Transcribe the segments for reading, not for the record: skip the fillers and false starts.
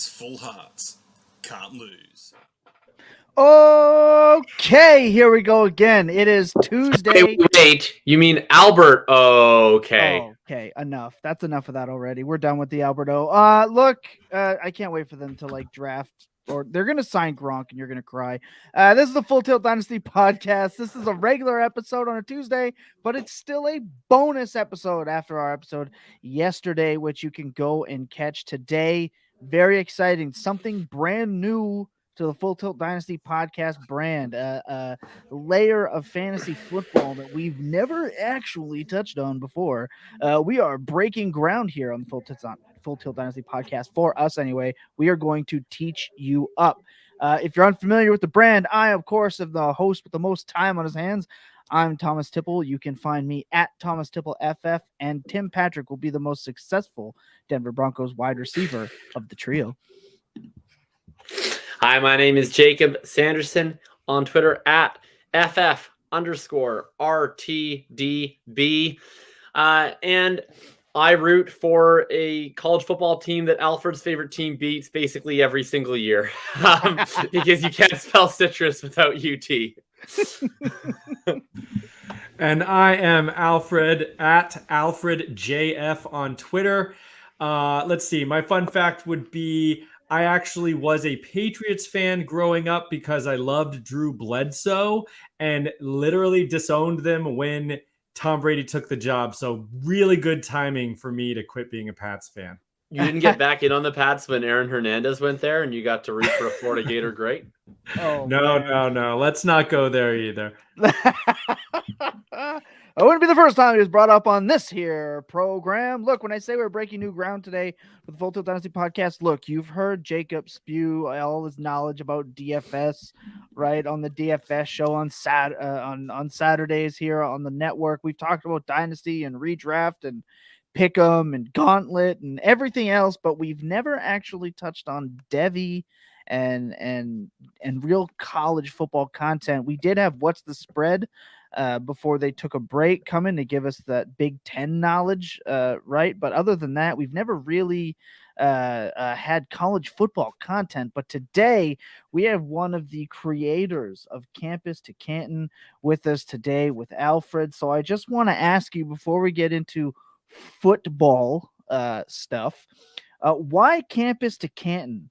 has full hearts, can't lose. Okay, here we go again. It is Tuesday. Wait, you mean Albert? Okay. Okay, enough. That's enough of that already. We're done with the Alberto. Look, I can't wait for them to draft, or they're gonna sign Gronk, and you're gonna cry. This is the Full Tilt Dynasty podcast. This is a regular episode on a Tuesday, but it's still a bonus episode after our episode yesterday, which you can go and catch today. Very exciting, something brand new to the Full Tilt Dynasty podcast brand, a layer of fantasy football that we've never actually touched on before. We are breaking ground here on the Full Tilt Dynasty podcast. For us, anyway, we are going to teach you up. If you're unfamiliar with the brand, I, of course, am the host with the most time on his hands. I'm Thomas Tipple. You can find me at Thomas Tipple FF, and Tim Patrick will be the most successful Denver Broncos wide receiver of the trio. Hi, my name is Jacob Sanderson on Twitter at FF_RTDB. And I root for a college football team that Alfred's favorite team beats basically every single year because you can't spell citrus without UT. And I am Alfred at AlfredJF on Twitter. Let's see. My fun fact would be I actually was a Patriots fan growing up because I loved Drew Bledsoe and literally disowned them when Tom Brady took the job. So really good timing for me to quit being a Pats fan. You didn't get back in on the Pats when Aaron Hernandez went there and you got to root for a Florida Gator great? Oh, no. Let's not go there either. It wouldn't be the first time he was brought up on this here program. Look, when I say we're breaking new ground today with the Full Tilt Dynasty podcast, look, you've heard Jacob spew all his knowledge about DFS, right, on the DFS show on Saturdays here on the network. We've talked about Dynasty and Redraft and Pick'em and Gauntlet and everything else, but we've never actually touched on devy and real college football content. We did have What's the Spread before they took a break coming to give us that Big Ten knowledge, right? But other than that, we've never really had college football content. But today we have one of the creators of Campus to Canton with us today with Alfred. So I just want to ask you before we get into football stuff, why Campus to Canton?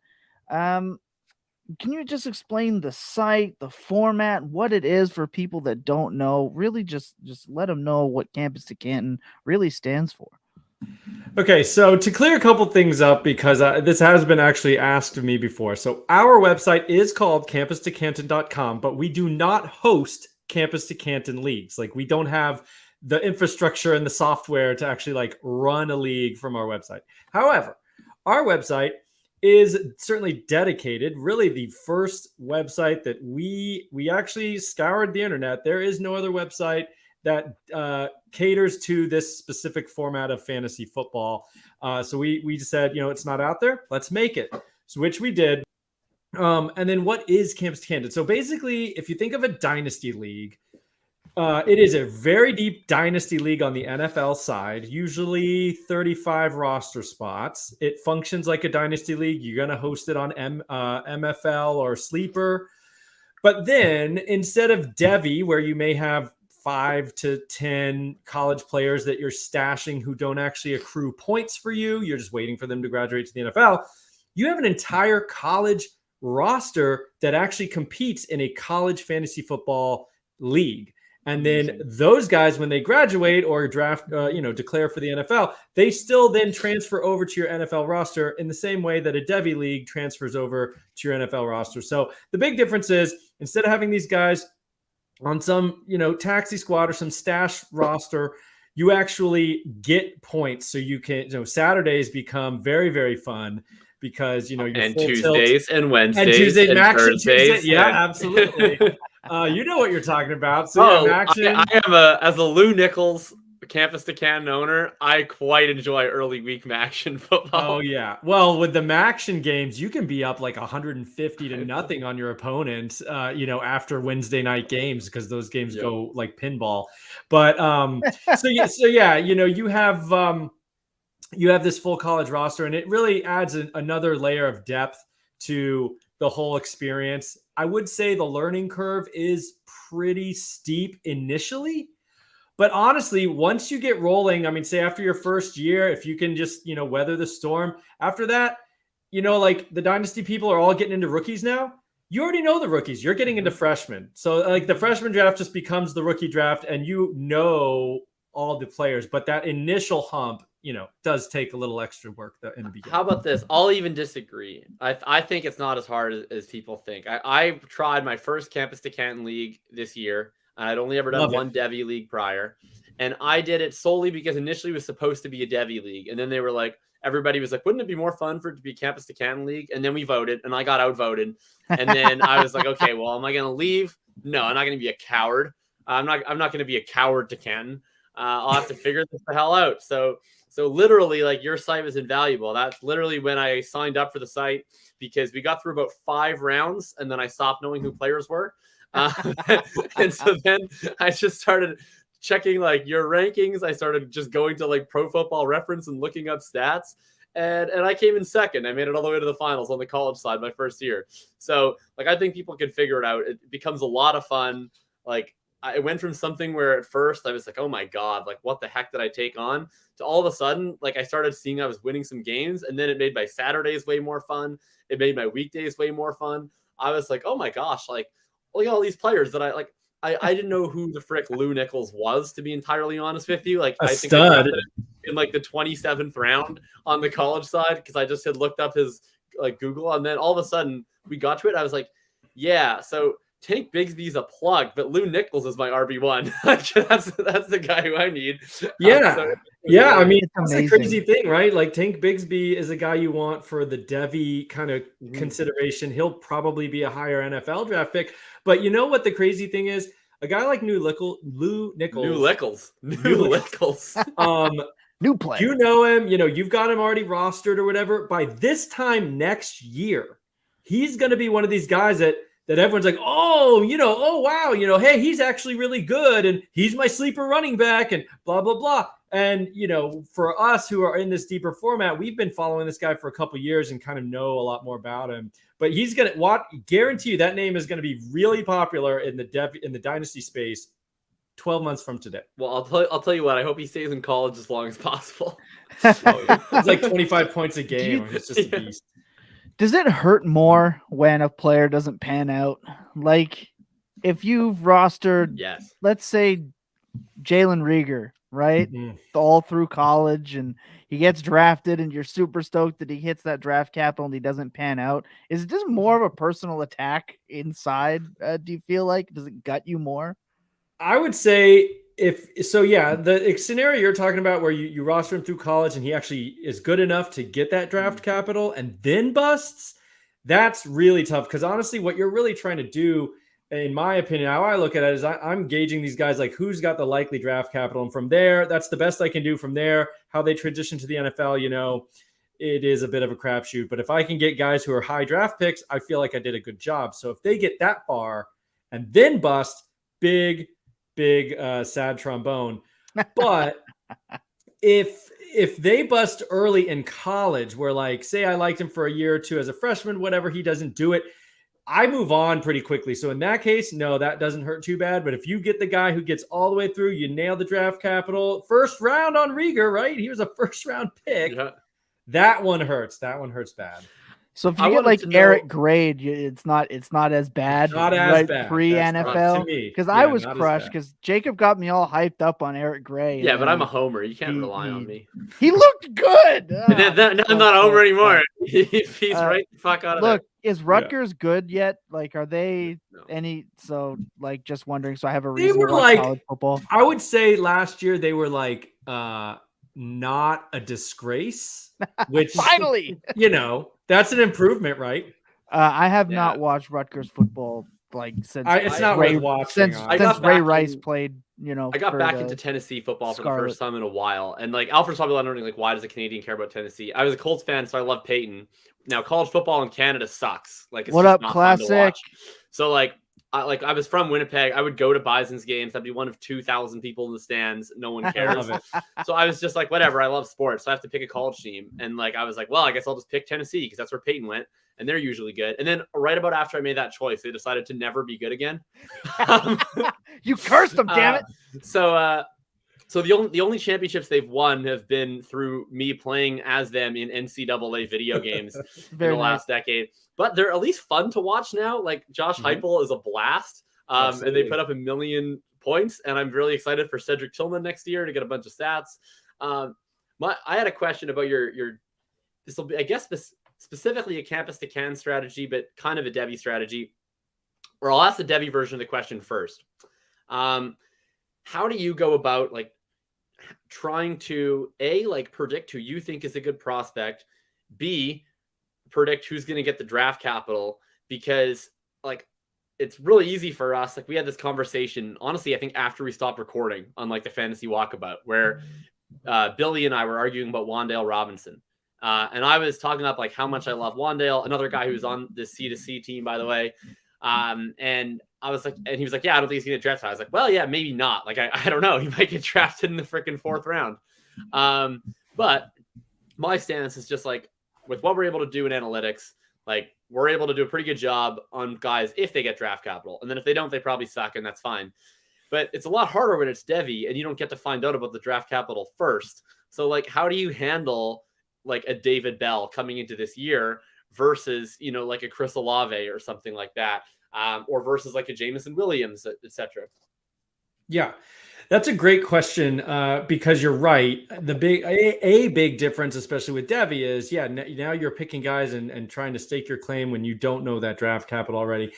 Can you just explain the site, the format, what it is for people that don't know? Really just let them know what Campus to Canton really stands for. Okay, so to clear a couple things up, because this has been actually asked of me before. So our website is called campustocanton.com, but we do not host Campus to Canton leagues. Like, we don't have the infrastructure and the software to actually run a league from our website. However, our website is certainly dedicated, really the first website that we actually scoured the internet. There is no other website that caters to this specific format of fantasy football. So we just said, it's not out there. Let's make it. So which we did. And then what is Campus to Canton? So basically, if you think of a dynasty league, it is a very deep dynasty league on the NFL side, usually 35 roster spots. It functions like a dynasty league. You're going to host it on MFL or Sleeper. But then instead of devy, where you may have 5 to 10 college players that you're stashing who don't actually accrue points for you, you're just waiting for them to graduate to the NFL, you have an entire college roster that actually competes in a college fantasy football league. And then those guys, when they graduate or draft, declare for the NFL, they still then transfer over to your NFL roster in the same way that a devy league transfers over to your NFL roster. So the big difference is, instead of having these guys on some, taxi squad or some stash roster, you actually get points. So you can, Saturdays become very, very fun because, and Tuesdays and Wednesdays and Tuesday and Thursdays. Yeah, absolutely. You know what you're talking about. So I am as a Lou Nichols Campus to Canton owner, I quite enjoy early week Maction football. Oh yeah. Well, with the Maction games, you can be up like 150 to nothing on your opponent, after Wednesday night games, because those games go like pinball. But you have you have this full college roster, and it really adds another layer of depth to the whole experience. I would say the learning curve is pretty steep initially, but honestly, once you get rolling, I mean, say after your first year, if you can just, weather the storm, after that, like the Dynasty people are all getting into rookies now. You already know the rookies. You're getting into freshmen. So like the freshman draft just becomes the rookie draft, and all the players, but that initial hump, does take a little extra work in the beginning. How about this? I'll even disagree. I think it's not as hard as people think. I tried my first Campus to Canton league this year. I'd only ever done one devy league prior. And I did it solely because initially it was supposed to be a devy league. And then they were like, everybody was like, wouldn't it be more fun for it to be Campus to Canton league? And then we voted, and I got outvoted. And then I was like, okay, well, am I going to leave? No, I'm not going to be a coward. I'm not going to be a coward to Canton. I'll have to figure this the hell out. So literally, like, your site was invaluable. That's literally when I signed up for the site, because we got through about 5 rounds, and then I stopped knowing who players were. And so then I just started checking like your rankings. I started just going to like Pro Football Reference and looking up stats. And I came in second. I made it all the way to the finals on the college side my first year. So like, I think people can figure it out. It becomes a lot of fun. Like, I went from something where at first I was like, oh my God, like what the heck did I take on, to all of a sudden, like I started seeing I was winning some games, and then it made my Saturdays way more fun. It made my weekdays way more fun. I was like, oh my gosh, like look at all these players that I didn't know who the frick Lou Nichols was, to be entirely honest with you. Like, I think I drafted him in like the 27th round on the college side, because I just had looked up his like Google, and then all of a sudden we got to it. I was like, yeah, so Tank Bigsby's a plug, but Lou Nichols is my RB1. That's the guy who I need. Yeah. I mean, It's that's a crazy thing, right? Like Tank Bigsby is a guy you want for the devy kind of consideration. He'll probably be a higher NFL draft pick. But you know what the crazy thing is? A guy like Lou Nichols. New player. You know him, you've got him already rostered or whatever. By this time next year, he's going to be one of these guys that everyone's like, oh wow, hey, he's actually really good, and he's my sleeper running back, and blah, blah, blah. And, for us who are in this deeper format, we've been following this guy for a couple years and kind of know a lot more about him. But he's going to guarantee you that name is going to be really popular in the Dynasty space 12 months from today. Well, I'll tell you what, I hope he stays in college as long as possible. It's like 25 points a game. It's just a beast. Does it hurt more when a player doesn't pan out? Like, if you've rostered, let's say Jalen Rieger, right? All through college, and he gets drafted, and you're super stoked that he hits that draft capital and he doesn't pan out. Is it just more of a personal attack inside? Do you feel like, does it gut you more? I would say the scenario you're talking about where you roster him through college and he actually is good enough to get that draft capital and then busts, that's really tough. Because honestly, what you're really trying to do, in my opinion, how I look at it is I'm gauging these guys like who's got the likely draft capital. And from there, that's the best I can do from there. How they transition to the NFL, it is a bit of a crapshoot. But if I can get guys who are high draft picks, I feel like I did a good job. So if they get that far and then bust, big sad trombone. But if they bust early in college, where like, say I liked him for a year or two as a freshman, whatever, he doesn't do it, I move on pretty quickly. So in that case, no, that doesn't hurt too bad. But if you get the guy who gets all the way through, you nail the draft capital, first round on Rieger, right? He was a first round pick. Yeah. That one hurts. That one hurts bad. So if you get like Eric Grade, it's not as bad. Not as bad pre-NFL. Because I was crushed because Jacob got me all hyped up on Eric Gray. Yeah, but I'm a homer. You can't rely on me. He looked good. I'm not a homer anymore. He's right the fuck out of there. Look, is Rutgers good yet? Like, are they any? So, like, just wondering. So I have a reason. They were like college football. I would say last year they were like not a disgrace. Which finally, that's an improvement, right? I have not watched Rutgers football since it's not worth watching. Since Ray Rice played. I got back into Tennessee football for the first time in a while, and like Alfred's probably wondering like, why does a Canadian care about Tennessee? I was a Colts fan, so I love Peyton. Now college football in Canada sucks. Like, it's what just up, not classic? Fun to watch. So like, I was from Winnipeg. I would go to Bison's games. I'd be one of 2,000 people in the stands. No one cares. So I was just like, whatever. I love sports. So I have to pick a college team. And like, I was like, well, I guess I'll just pick Tennessee because that's where Peyton went. And they're usually good. And then right about after I made that choice, they decided to never be good again. You cursed them, damn it. So the only championships they've won have been through me playing as them in NCAA video games in the last decade. But they're at least fun to watch now. Like Josh Heupel is a blast, and they put up 1 million points. And I'm really excited for Cedric Tillman next year to get a bunch of stats. I had a question about your. This will be, I guess, specifically a campus to Canton strategy, but kind of a devy strategy. Or I'll ask the devy version of the question first. How do you go about like trying to predict who you think is a good prospect, B, predict who's going to get the draft capital? Because like it's really easy for us. Like we had this conversation, honestly, I think after we stopped recording on like the Fantasy Walkabout, where Billy and I were arguing about Wandel Robinson. And I was talking up like how much I love Wandale, another guy who's on the C2C team, by the way. And I was like, and he was like, yeah, I don't think he's going to get drafted. I was like, well, yeah, maybe not. Like, I don't know. He might get drafted in the freaking 4th round. But my stance is just like, with what we're able to do in analytics, like we're able to do a pretty good job on guys if they get draft capital. And then if they don't, they probably suck, and that's fine. But it's a lot harder when it's devy and you don't get to find out about the draft capital first. So like, how do you handle like a David Bell coming into this year versus, you know, like a Chris Olave or something like that, or versus like a Jameson Williams, etc. Yeah, that's a great question because you're right. The big difference, especially with devy, is now you're picking guys and trying to stake your claim when you don't know that draft capital already.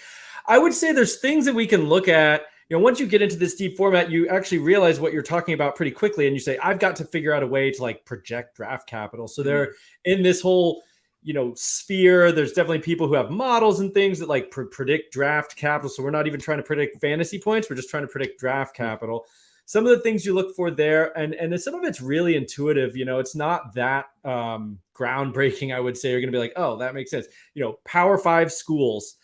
I would say there's things that we can look at. You know, once you get into this deep format, you actually realize what you're talking about pretty quickly. And you say, I've got to figure out a way to like project draft capital. So they're in this whole, you know, sphere. There's definitely people who have models and things that like predict draft capital. So we're not even trying to predict fantasy points. We're just trying to predict draft capital. Some of the things you look for there, and some of it's really intuitive. You know, it's not that groundbreaking, I would say. You're going to be like, oh, that makes sense. You know, Power 5 schools.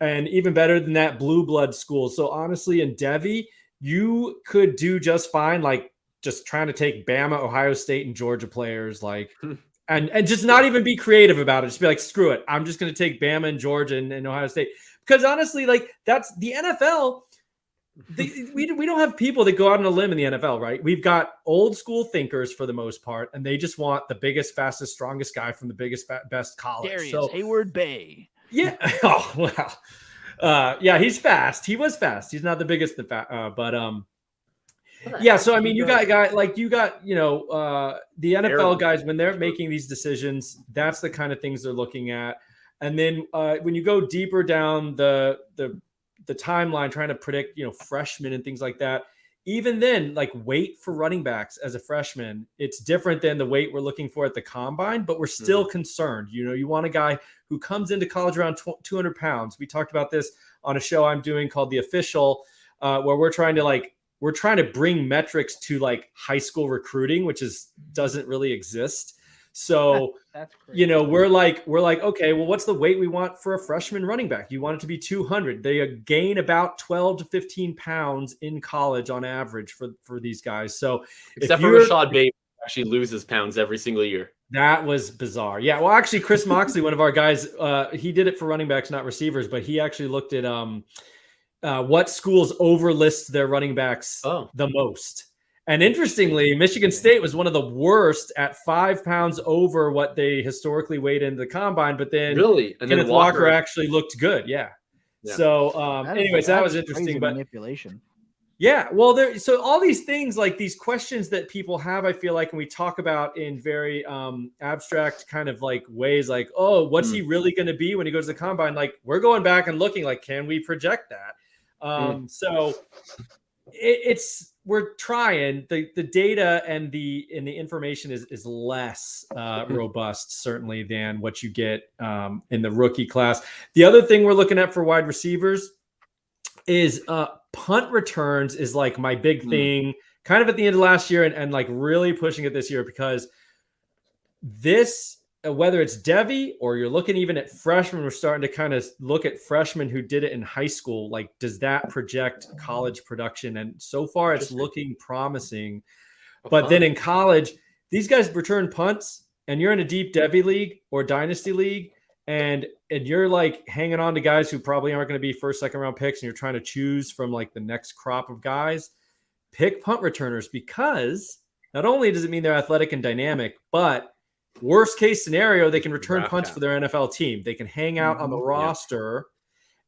And even better than that, blue blood schools. So honestly, in devy, you could do just fine, like just trying to take Bama, Ohio State, and Georgia players, like, and just not even be creative about it. Just be like, screw it. I'm just going to take Bama and Georgia and Ohio State. Because honestly, like that's the NFL. We don't have people that go out on a limb in the NFL, right? We've got old school thinkers for the most part, and they just want the biggest, fastest, strongest guy from the biggest, best college. Darius Hayward Bay. Yeah. Oh, wow. Yeah, he's fast. He was fast. He's not the biggest, yeah. So, I mean, you got a guy like you got, you know, the NFL guys, when they're making these decisions, that's the kind of things they're looking at. And then when you go deeper down the timeline, trying to predict, you know, freshmen and things like that, even then, like weight for running backs as a freshman, it's different than the weight we're looking for at the combine, but we're still concerned. You know, you want a guy who comes into college around 200 pounds. We talked about this on a show I'm doing called The Official, where we're trying to bring metrics to like high school recruiting, which doesn't really exist. So, that's you know, we're like, okay, well, what's the weight we want for a freshman running back? You want it to be 200. They gain about 12 to 15 pounds in college on average for these guys. So except for Rashad Bateman, actually loses pounds every single year. That was bizarre. Yeah. Well, actually Chris Moxley, one of our guys, he did it for running backs, not receivers, but he actually looked at what schools overlist their running backs the most. And interestingly, Michigan State was one of the worst at 5 pounds over what they historically weighed into the combine. But then Kenneth Walker actually looked good. Yeah. So anyways, that was interesting. But manipulation. Yeah. Well, so all these things, like these questions that people have, I feel like, and we talk about in very abstract kind of like ways, like, oh, what's he really going to be when he goes to the combine? Like, we're going back and looking like, can we project that? So we're trying. The data and the information is less robust, certainly, than what you get in the rookie class. The other thing we're looking at for wide receivers is punt returns is like my big thing, kind of at the end of last year and like really pushing it this year, because this whether it's devy or you're looking even at freshmen, we're starting to kind of look at freshmen who did it in high school. Like, does that project college production? And so far it's looking promising. But then in college, these guys return punts, and you're in a deep devy league or dynasty league, and you're like hanging on to guys who probably aren't going to be first, second round picks, and you're trying to choose from like the next crop of guys. Pick punt returners, because not only does it mean they're athletic and dynamic, but worst case scenario, they can return punts for their NFL team. They can hang out on the roster,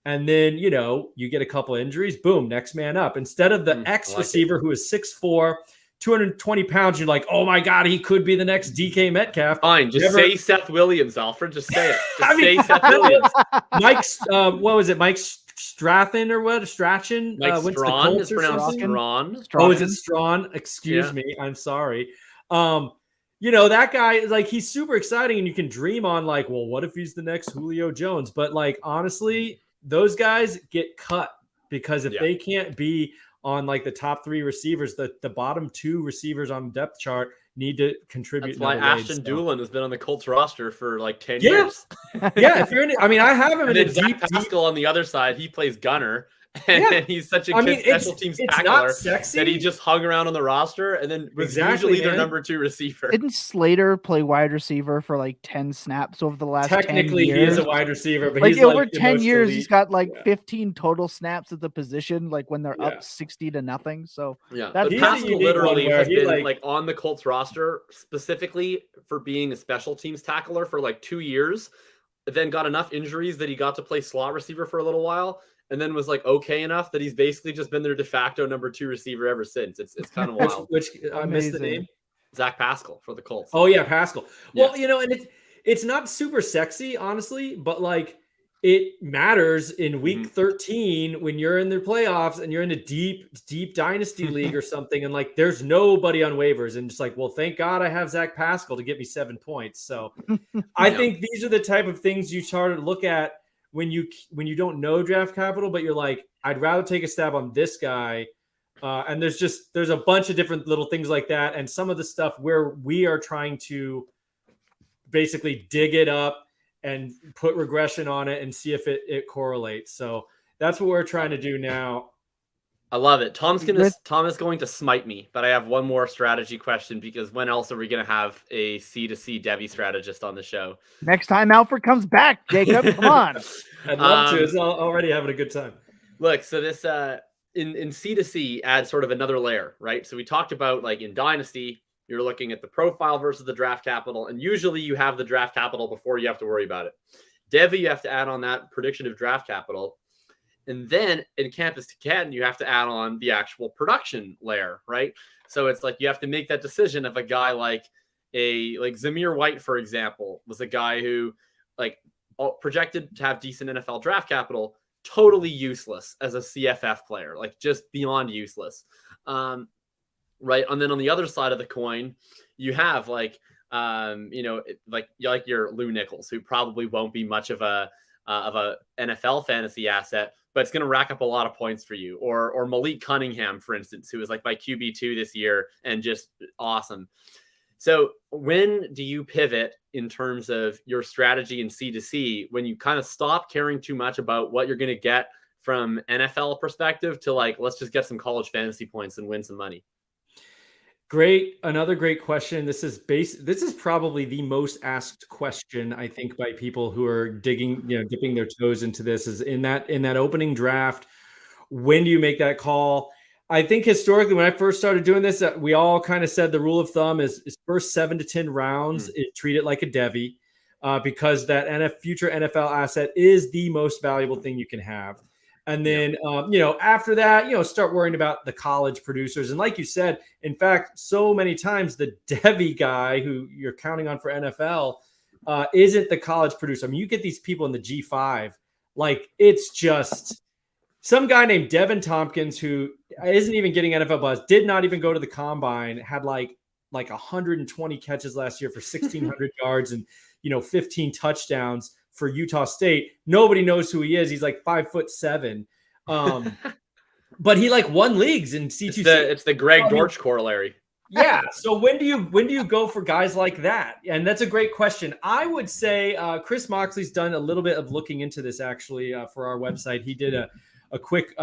and then, you know, you get a couple injuries, boom, next man up. Instead of the receiver who is 6'4", 220 pounds, you're like, oh my God, he could be the next DK Metcalf. Fine, just say Seth Williams, Alfred. Just say it. Just say Seth Williams. Mike's, what was it? Mike Strathen or what? Strachan? Mike Strawn is pronounced Strawn. Oh, is it Strawn? Excuse me. I'm sorry. You know, that guy is like, he's super exciting, and you can dream on like, well, what if he's the next Julio Jones? But like, honestly, those guys get cut because if they can't be on like the top 3 receivers, the bottom 2 receivers on the depth chart need to contribute. That's why Ashton Doolin has been on the Colts roster for like 10 yeah. years. Yeah, if you're in, I mean, I have him and in then a Zach Pascal on the other side. He plays gunner, and he's such a good special teams tackler that he just hung around on the roster, and then was usually their number 2 receiver. Didn't Slater play wide receiver for like 10 snaps over the last 10 years? Technically, he is a wide receiver, but like he's over like 10 years, elite. he's got like 15 total snaps at the position, like when they're up 60-0. So but Pascal literally has been like on the Colts roster specifically for being a special teams tackler for like 2 years, then got enough injuries that he got to play slot receiver for a little while, and then was like okay enough that he's basically just been their de facto number 2 receiver ever since. It's kind of wild. Which I missed the name. Zach Pascal for the Colts. Oh yeah, Pascal. Well, you know, and it's not super sexy, honestly, but like it matters in week 13 when you're in the playoffs and you're in a deep dynasty league or something, and like there's nobody on waivers, and just like, well, thank God I have Zach Pascal to get me 7 points. So I think these are the type of things you start to look at when you don't know draft capital, but you're like, I'd rather take a stab on this guy. And there's a bunch of different little things like that, and some of the stuff where we are trying to basically dig it up and put regression on it and see if it correlates. So that's what we're trying to do now. I love it. Tom is going to smite me, but I have one more strategy question, because when else are we going to have a C2C devy strategist on the show? Next time Alfred comes back, Jacob, come on. I'd love to. It's already having a good time. Look, so this in C2C adds sort of another layer, right? So we talked about like in Dynasty, you're looking at the profile versus the draft capital, and usually you have the draft capital before you have to worry about it. Devy, you have to add on that prediction of draft capital. And then in Campus to Canton, you have to add on the actual production layer, right? So it's like you have to make that decision of a guy like Zamir White, for example, was a guy who like projected to have decent NFL draft capital, totally useless as a CFF player, like just beyond useless. Right. And then on the other side of the coin, you have like your Lou Nichols, who probably won't be much of a NFL fantasy asset, but it's going to rack up a lot of points for you. Or Malik Cunningham, for instance, who was like my QB2 this year and just awesome. So when do you pivot in terms of your strategy in C2C, when you kind of stop caring too much about what you're going to get from NFL perspective to like, let's just get some college fantasy points and win some money? Another great question. This is probably the most asked question, I think, by people who are dipping their toes into this, is in that opening draft. When do you make that call? I think historically, when I first started doing this, we all kind of said the rule of thumb is first 7 to 10 rounds, treat it like a devy, because that future NFL asset is the most valuable thing you can have. And then, after that, start worrying about the college producers. And like you said, in fact, so many times the devy guy who you're counting on for NFL isn't the college producer. I mean, you get these people in the G5, like it's just some guy named Devin Tompkins who isn't even getting NFL buzz, did not even go to the combine, had like 120 catches last year for 1,600 yards and, 15 touchdowns for Utah State. Nobody knows who he is. He's like 5'7". But he like won leagues in C2C. It's the Greg Dortch corollary. Yeah. So when do you go for guys like that? And that's a great question. I would say Chris Moxley's done a little bit of looking into this actually for our website. He did a quick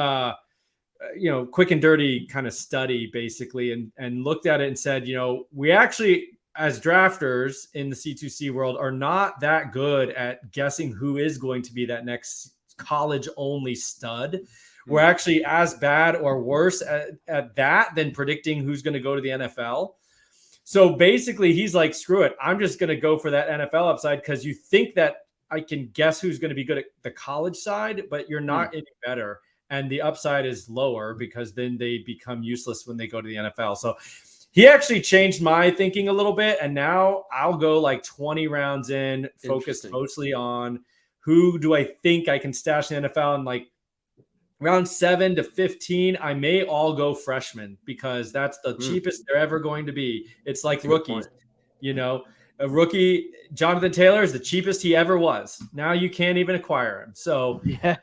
quick and dirty kind of study basically and looked at it and said, we actually as drafters in the C2C world are not that good at guessing who is going to be that next college only stud. We're actually as bad or worse at that than predicting who's going to go to the NFL. So basically he's like, screw it. I'm just going to go for that NFL upside because you think that I can guess who's going to be good at the college side, but you're not any better. And the upside is lower because then they become useless when they go to the NFL. So he actually changed my thinking a little bit. And now I'll go like 20 rounds in, focused mostly on who do I think I can stash in the NFL. And like round 7 to 15, I may all go freshmen because that's the cheapest they're ever going to be. It's like that's rookies, a rookie, Jonathan Taylor is the cheapest he ever was. Now you can't even acquire him. So, yeah.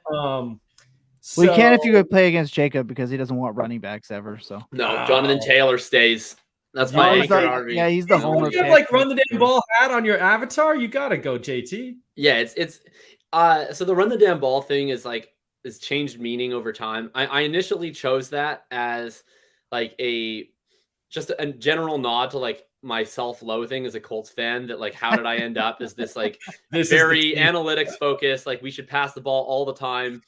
So, we can if you could play against Jacob because he doesn't want running backs ever. So no, Jonathan Taylor stays. That's my anchor RV. Yeah, he's the homer. You have like run the damn ball hat on your avatar. You gotta go, JT. Yeah, it's so the run the damn ball thing is changed meaning over time. I initially chose that as like just a general nod to like my self-loathing as a Colts fan that like how did I end up as this like very analytics focused, like we should pass the ball all the time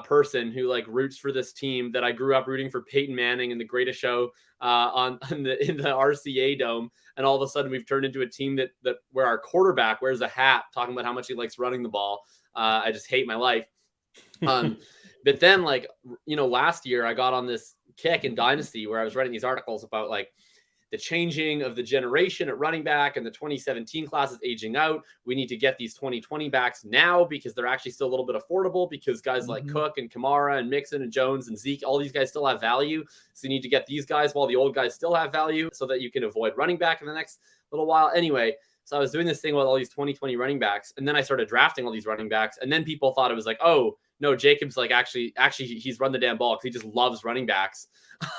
person who like roots for this team that I grew up rooting for Peyton Manning and the greatest show in the RCA Dome, and all of a sudden we've turned into a team that where our quarterback wears a hat talking about how much he likes running the ball. I just hate my life. But then last year I got on this kick in Dynasty where I was writing these articles about like the changing of the generation at running back and the 2017 class is aging out. We need to get these 2020 backs now because they're actually still a little bit affordable because guys like Cook and Kamara and Mixon and Jones and Zeke, all these guys still have value. So you need to get these guys while the old guys still have value so that you can avoid running back in the next little while. Anyway, so I was doing this thing with all these 2020 running backs, and then I started drafting all these running backs, and then people thought it was like, oh, no, Jacob's like actually he's run the damn ball because he just loves running backs.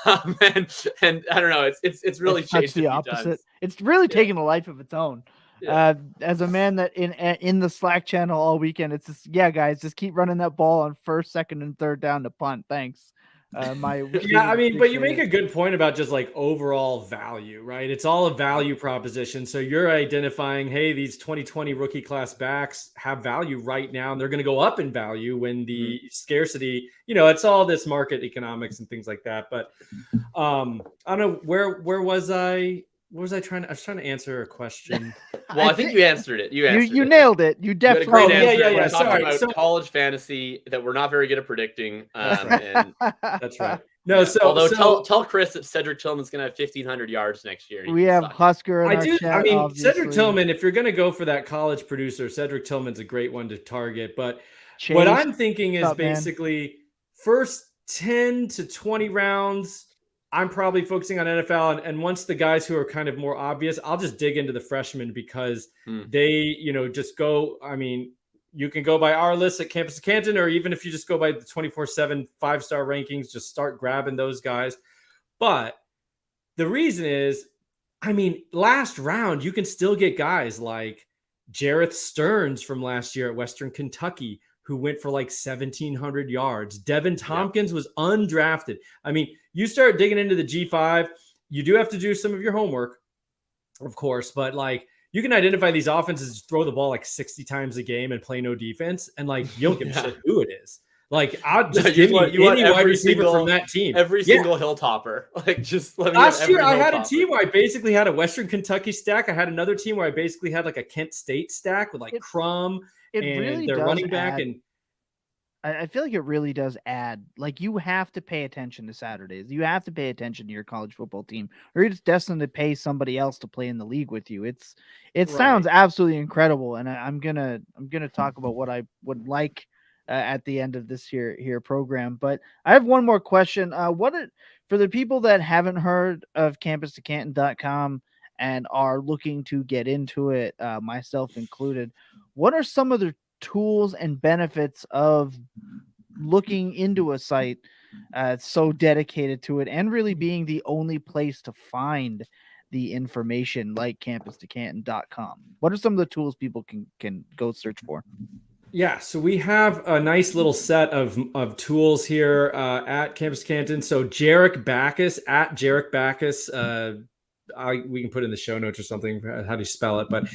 And I don't know, it's really changed the opposite. It's really taken a life of its own. Yeah. As a man that in the Slack channel all weekend, it's just, guys, just keep running that ball on first, second, and third down to punt. Thanks. But you make a good point about just like overall value, right? It's all a value proposition. So you're identifying, hey, these 2020 rookie class backs have value right now, and they're going to go up in value when the scarcity, it's all this market economics and things like that. But I don't know, where was I? What was I trying to? I was trying to answer a question. Well, I think you answered it. You nailed it. You definitely. You had a great answer. Yeah. We're talking about college fantasy that we're not very good at predicting. That's right. No, yeah. Although tell Chris that Cedric Tillman's going to have 1,500 yards next year. We have Husker in our chat, I mean, obviously. Cedric Tillman, if you're going to go for that college producer, Cedric Tillman's a great one to target. But what I'm thinking is basically first 10 to 20 rounds, I'm probably focusing on NFL. And once the guys who are kind of more obvious, I'll just dig into the freshmen because they, just go. I mean, you can go by our list at Campus to Canton, or even if you just go by the 24/7 5-star rankings, just start grabbing those guys. But the reason is, I mean, last round, you can still get guys like Jareth Stearns from last year at Western Kentucky, who went for like 1,700 yards. Devin Tompkins was undrafted. I mean, you start digging into the G5, you do have to do some of your homework, of course, but like you can identify these offenses, throw the ball like 60 times a game and play no defense, and like you don't give a shit who it is. Like I'll just give you any wide receiver from that team. Every single hilltopper. Like just let me last year I had a team where I basically had a Western Kentucky stack. I had another team where I basically had like a Kent State stack with like Crum and really their running back. And I feel like it really does add, like you have to pay attention to Saturdays. You have to pay attention to your college football team, or you're just destined to pay somebody else to play in the league with you. It sounds absolutely incredible. And I'm going to talk about what I would like at the end of this here program. But I have one more question. For the people that haven't heard of campustocanton.com and are looking to get into it, myself included, what are some of the tools and benefits of looking into a site It's so dedicated to it, and really being the only place to find the information, like campustocanton.com. What are some of the tools people can go search for? Yeah, so we have a nice little set of tools here at Campus Canton. So Jarek Backus at Jarek Backus. We can put in the show notes or something how do you spell it, but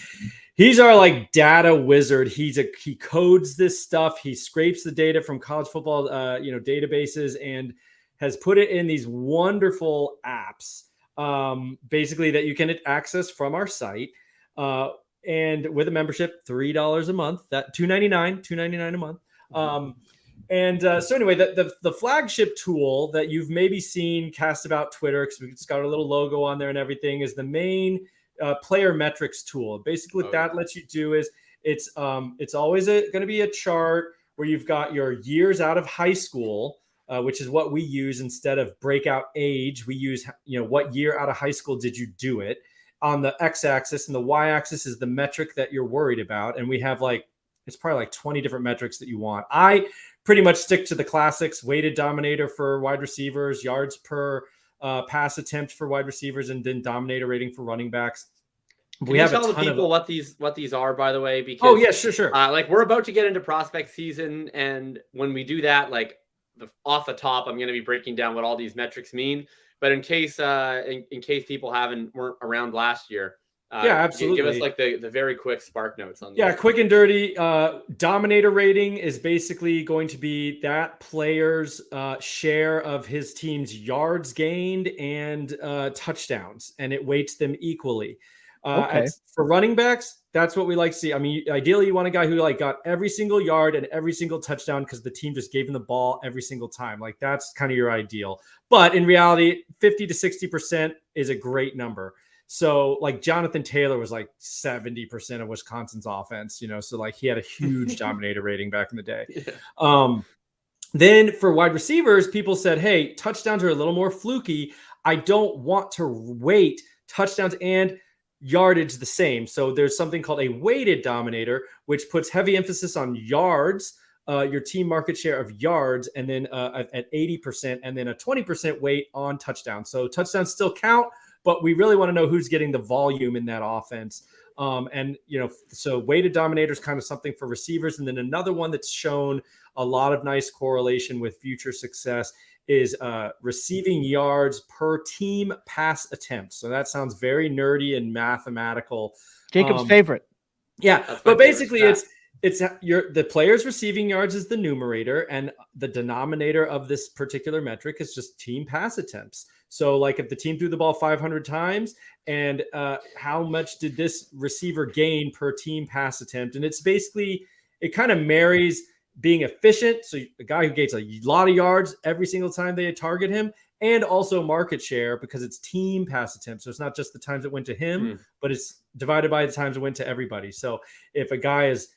he's our like data wizard. He codes this stuff. He scrapes the data from college football databases and has put it in these wonderful apps, basically that you can access from our site. And with a membership, $3 a month, that $2.99 a month. So anyway, the flagship tool that you've maybe seen cast about Twitter, because it's got a little logo on there and everything, is the main player metrics tool. Basically, what that lets you do is it's always going to be a chart where you've got your years out of high school, which is what we use instead of breakout age. We use what year out of high school did you do it on the x-axis, and the y-axis is the metric that you're worried about. And we have it's probably like 20 different metrics that you want. I pretty much stick to the classics: weighted dominator for wide receivers, yards per pass attempt for wide receivers, and then dominator rating for running backs. We have tell the people what these are, by the way, because sure. We're about to get into prospect season, and when we do that, off the top, I'm going to be breaking down what all these metrics mean. But in case people weren't around last year, absolutely, give us the very quick spark notes on this. Yeah, quick and dirty. Dominator rating is basically going to be that player's share of his team's yards gained and touchdowns, and it weights them equally. For running backs, that's what we like to see. I mean, ideally, you want a guy who got every single yard and every single touchdown because the team just gave him the ball every single time. That's kind of your ideal. But in reality, 50 to 60% is a great number. So Jonathan Taylor was 70% of Wisconsin's offense, so he had a huge dominator rating back in the day. Yeah. Then for wide receivers, people said, hey, touchdowns are a little more fluky. I don't want to weight touchdowns and yardage the same. So there's something called a weighted dominator, which puts heavy emphasis on yards, your team market share of yards, and then at 80%, and then a 20% weight on touchdowns. So touchdowns still count, but we really want to know who's getting the volume in that offense. So weighted dominator is kind of something for receivers. And then another one that's shown a lot of nice correlation with future success is receiving yards per team pass attempt. So that sounds very nerdy and mathematical. Jacob's favorite. Yeah, but basically it's the player's receiving yards is the numerator, and the denominator of this particular metric is just team pass attempts. So if the team threw the ball 500 times, and how much did this receiver gain per team pass attempt? And it's basically, it kind of marries being efficient, so a guy who gains a lot of yards every single time they target him, and also market share because it's team pass attempts. So it's not just the times it went to him, but it's divided by the times it went to everybody. So if a guy is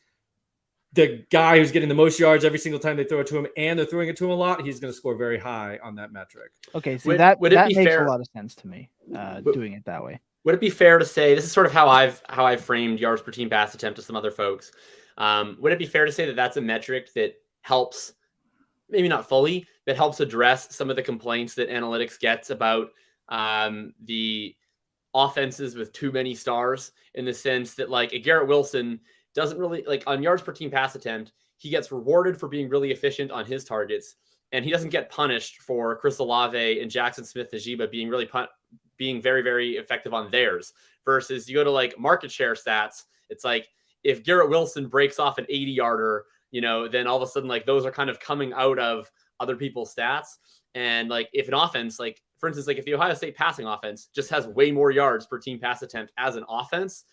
the guy who's getting the most yards every single time they throw it to him, and they're throwing it to him a lot, he's going to score very high on that metric. Okay, so that makes a lot of sense to me, doing it that way. Would it be fair to say, this is sort of how I've framed yards per team pass attempt to some other folks, would it be fair to say that that's a metric that helps, maybe not fully, that helps address some of the complaints that analytics gets about the offenses with too many stars, in the sense that a Garrett Wilson doesn't really, on yards per team pass attempt, he gets rewarded for being really efficient on his targets, and he doesn't get punished for Chris Olave and Jackson Smith-Njigba being very, very effective on theirs. Versus you go to market share stats, it's if Garrett Wilson breaks off an 80-yarder, then all of a sudden those are kind of coming out of other people's stats. And if an offense, for instance, if the Ohio State passing offense just has way more yards per team pass attempt as an offense,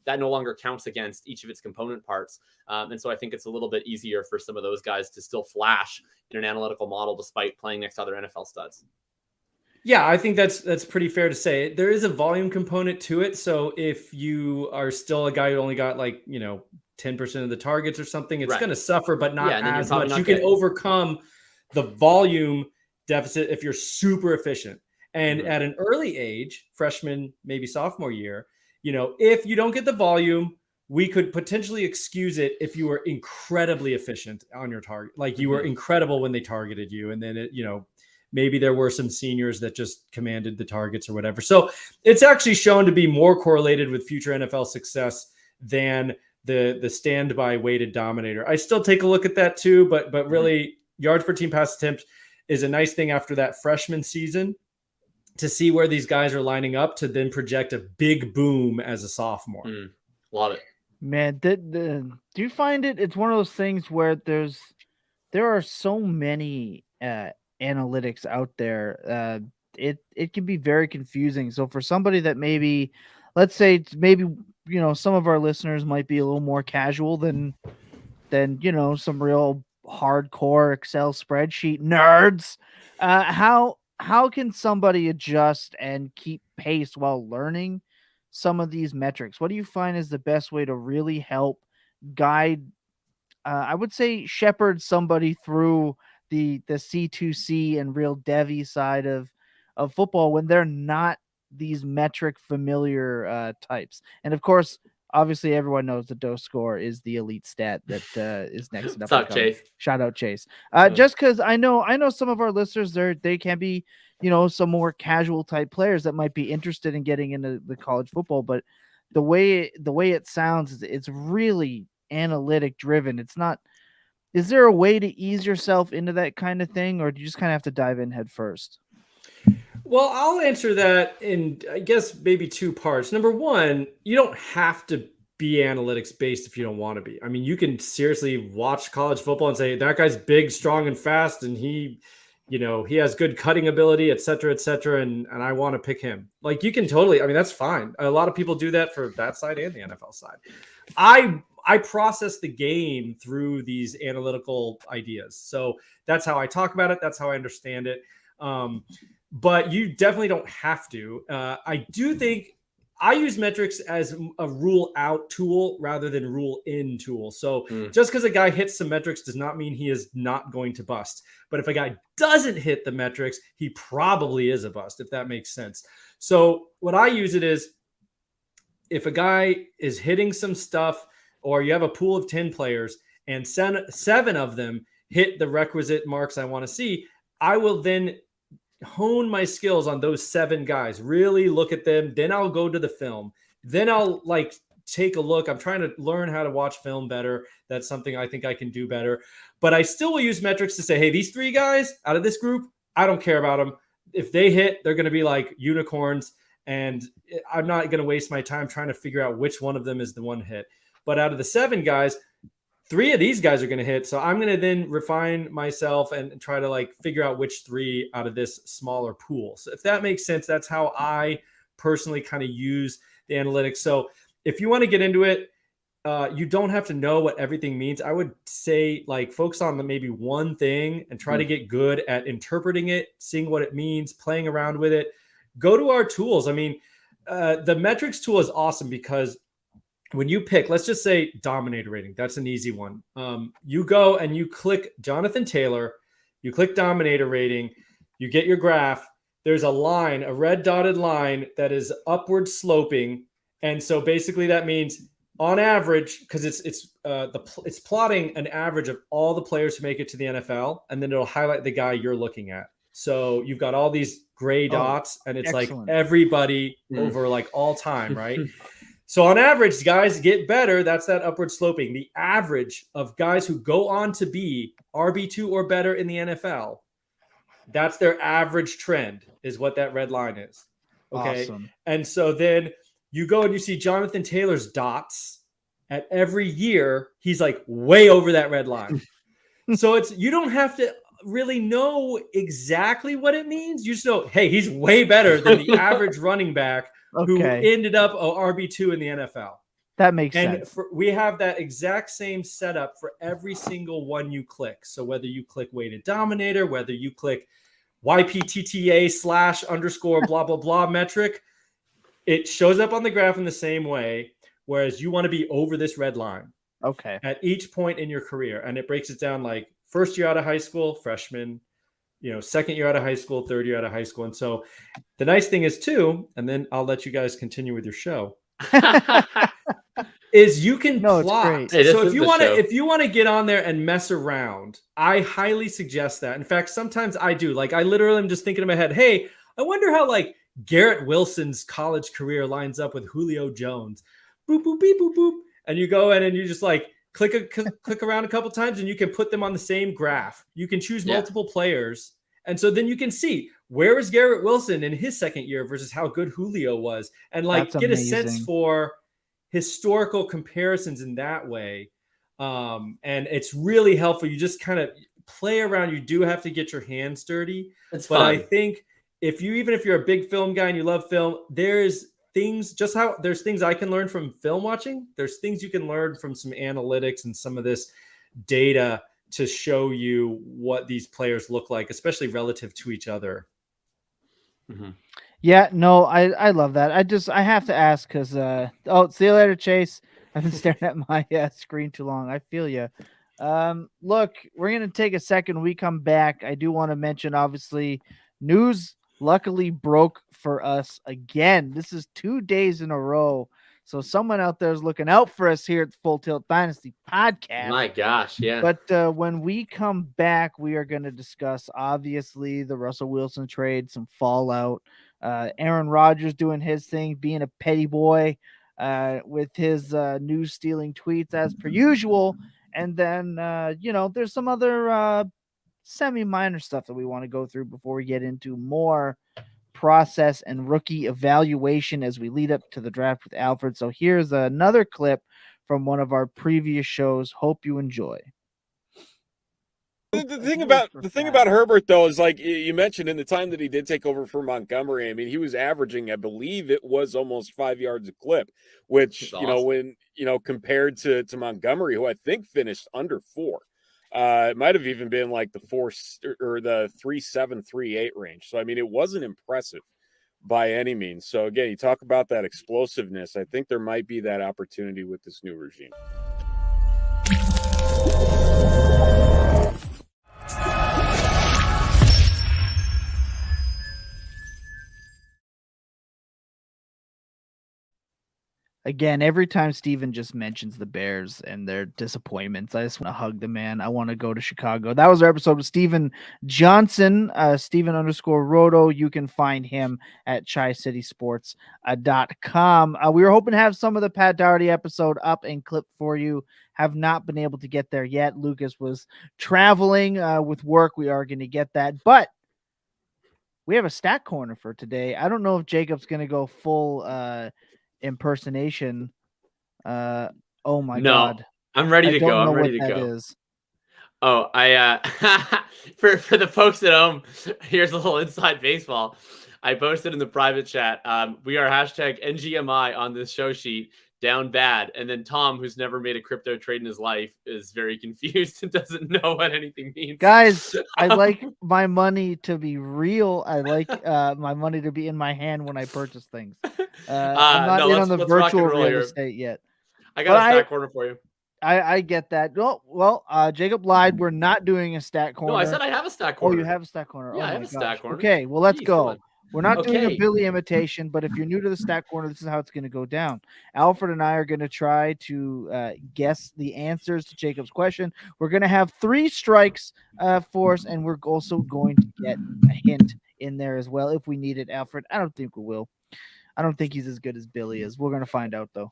that no longer counts against each of its component parts. And so I think it's a little bit easier for some of those guys to still flash in an analytical model despite playing next to other NFL studs. Yeah, I think that's pretty fair to say. There is a volume component to it. So if you are still a guy who only got 10% of the targets or something, it's going to suffer, but not as much. You can overcome the volume deficit if you're super efficient. And at an early age, freshman, maybe sophomore year, if you don't get the volume, we could potentially excuse it if you were incredibly efficient on your target. Like you were incredible when they targeted you. And then, maybe there were some seniors that just commanded the targets or whatever. So it's actually shown to be more correlated with future NFL success than the standby weighted dominator. I still take a look at that too, but really yards per team pass attempt is a nice thing after that freshman season to see where these guys are lining up to then project a big boom as a sophomore. Love it. Man, do you find it's one of those things where there are so many analytics out there. It can be very confusing. So for somebody that maybe, let's say some of our listeners might be a little more casual than some real hardcore Excel spreadsheet nerds. How can somebody adjust and keep pace while learning some of these metrics? What do you find is the best way to really help guide, I would say shepherd somebody through the C2C and real devy side of football when they're not these metric familiar types? And of course, obviously everyone knows the dose score is the elite stat that is next. What's up, Chase? Shout out Chase. Just because I know some of our listeners they can be, some more casual type players that might be interested in getting into the college football, but the way it sounds is it's really analytic driven. It's not. Is there a way to ease yourself into that kind of thing, or do you just kind of have to dive in head first? Well, I'll answer that in, I guess, maybe two parts. Number one, you don't have to be analytics based if you don't want to be. I mean, you can seriously watch college football and say, that guy's big, strong, and fast, and he has good cutting ability, et cetera, and I want to pick him. Like, you can totally, that's fine. A lot of people do that for that side and the NFL side. I process the game through these analytical ideas. So that's how I talk about it. That's how I understand it. But you definitely don't have to. I do think I use metrics as a rule out tool rather than rule in tool. So just because a guy hits some metrics does not mean he is not going to bust. But if a guy doesn't hit the metrics, he probably is a bust, if that makes sense. So what I use it is, if a guy is hitting some stuff, or you have a pool of 10 players and seven of them hit the requisite marks I want to see, I will then hone my skills on those 7 guys, really look at them. Then I'll go to the film. Then I'll take a look. I'm trying to learn how to watch film better. That's something I think I can do better. But I still will use metrics to say, hey, these 3 guys out of this group, I don't care about them. If they hit, they're going to be like unicorns. And I'm not going to waste my time trying to figure out which one of them is the one hit. But out of the 7 guys, 3 of these guys are going to hit. So I'm going to then refine myself and try to figure out which 3 out of this smaller pool. So if that makes sense, that's how I personally kind of use the analytics. So if you want to get into it, you don't have to know what everything means. I would say focus on maybe one thing and try to get good at interpreting it, seeing what it means, playing around with it. Go to our tools. The metrics tool is awesome because when you pick, let's just say Dominator Rating, that's an easy one. You go and you click Jonathan Taylor, you click Dominator Rating, you get your graph. There's a line, a red dotted line that is upward sloping. And so basically that means on average, because it's plotting an average of all the players who make it to the NFL, and then it'll highlight the guy you're looking at. So you've got all these gray dots, and it's excellent. Everybody over all time, right? So on average, guys get better. That's that upward sloping. The average of guys who go on to be RB2 or better in the NFL, that's their average trend, is what that red line is. Okay. Awesome. And so then you go and you see Jonathan Taylor's dots at every year. He's way over that red line. So you don't have to really know exactly what it means. You just know, hey, he's way better than the average running back who ended up a RB2 in the NFL. That makes sense. We have that exact same setup for every single one you click. So whether you click weighted dominator, whether you click YPTTA / _ blah, blah metric, it shows up on the graph in the same way, whereas you want to be over this red line. Okay. At each point in your career. And it breaks it down first year out of high school, freshman, second year out of high school, third year out of high school. And so the nice thing is too, and then I'll let you guys continue with your show, is you can No, it's plot. great. Hey, this So is if you the want to, show. if you want to get on there and mess around, I highly suggest that. In fact, sometimes I do. Like I literally am just thinking in my head, hey, I wonder how like Garrett Wilson's college career lines up with Julio Jones. Boop boop beep boop boop, and you go in and you just like click around a couple times, and you can put them on the same graph. You can choose multiple players, and so then you can see where is Garrett Wilson in his second year versus how good Julio was, and like That's get a sense amazing. for historical comparisons in that way. And it's really helpful. You just kind of play around. You do have to get your hands dirty. It's But fun. I think even if you're a big film guy and you love film, there's things I can learn from film watching. There's things you can learn from some analytics and some of this data to show you what these players look like, especially relative to each other. Mm-hmm. Yeah, no, I love that. I have to ask because see you later, Chase. I've been staring at my screen too long. I feel you. Look, we're gonna take a second. When we come back, I do want to mention obviously news luckily broke for us again. This is 2 days in a row. So someone out there is looking out for us here at the Full Tilt Dynasty podcast. My gosh, yeah. But when we come back, we are going to discuss obviously the Russell Wilson trade, some fallout. Aaron Rodgers doing his thing, being a petty boy with his news stealing tweets as per usual. And then, there's some other semi-minor stuff that we want to go through before we get into more process and rookie evaluation as we lead up to the draft with Alfred. So here's another clip from one of our previous shows. Hope you enjoy. The thing about Herbert though is like you mentioned in the time that he did take over for Montgomery. I mean, he was averaging, I believe it was almost 5 yards a clip, which awesome. when compared to Montgomery, who I think finished under 4. It might have even been like the 4 or the 3.7, 3.8 range. So I mean, it wasn't impressive by any means. So again, you talk about that explosiveness. I think there might be that opportunity with this new regime. Again, every time Steven just mentions the Bears and their disappointments, I just want to hug the man. I want to go to Chicago. That was our episode with Steven Johnson, Steven_Roto. You can find him at ChiCitySports.com. We were hoping to have some of the Pat Doherty episode up and clipped for you. Have not been able to get there yet. Lucas was traveling with work. We are going to get that. But we have a stat corner for today. I don't know if Jacob's going to go full impersonation. Oh my God. I'm ready to go. I'm ready to go. Is. Oh, I for the folks at home, here's a little inside baseball. I posted in the private chat. We are hashtag NGMI on this show sheet. Down bad. And then Tom, who's never made a crypto trade in his life, is very confused and doesn't know what anything means. Guys, I like my money to be real. I like my money to be in my hand when I purchase things. I'm not in on the virtual real estate yet. I got a stat corner for you. I get that. Well, Jacob lied. We're not doing a stat corner. No, I said I have a stat corner. Oh, you have a stat corner. Yeah, I have a stat corner. Okay, well, let's go. We're not doing a Billy imitation, but if you're new to the stat corner, this is how it's going to go down. Alfred and I are going to try to guess the answers to Jacob's question. We're going to have 3 strikes for us, and we're also going to get a hint in there as well if we need it, Alfred. I don't think we will. I don't think he's as good as Billy is. We're going to find out, though.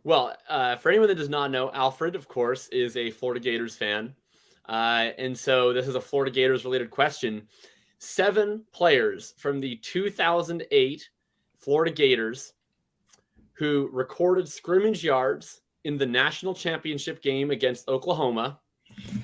Well, for anyone that does not know, Alfred, of course, is a Florida Gators fan. And so this is a Florida Gators related question. 7 players from the 2008 Florida Gators who recorded scrimmage yards in the national championship game against Oklahoma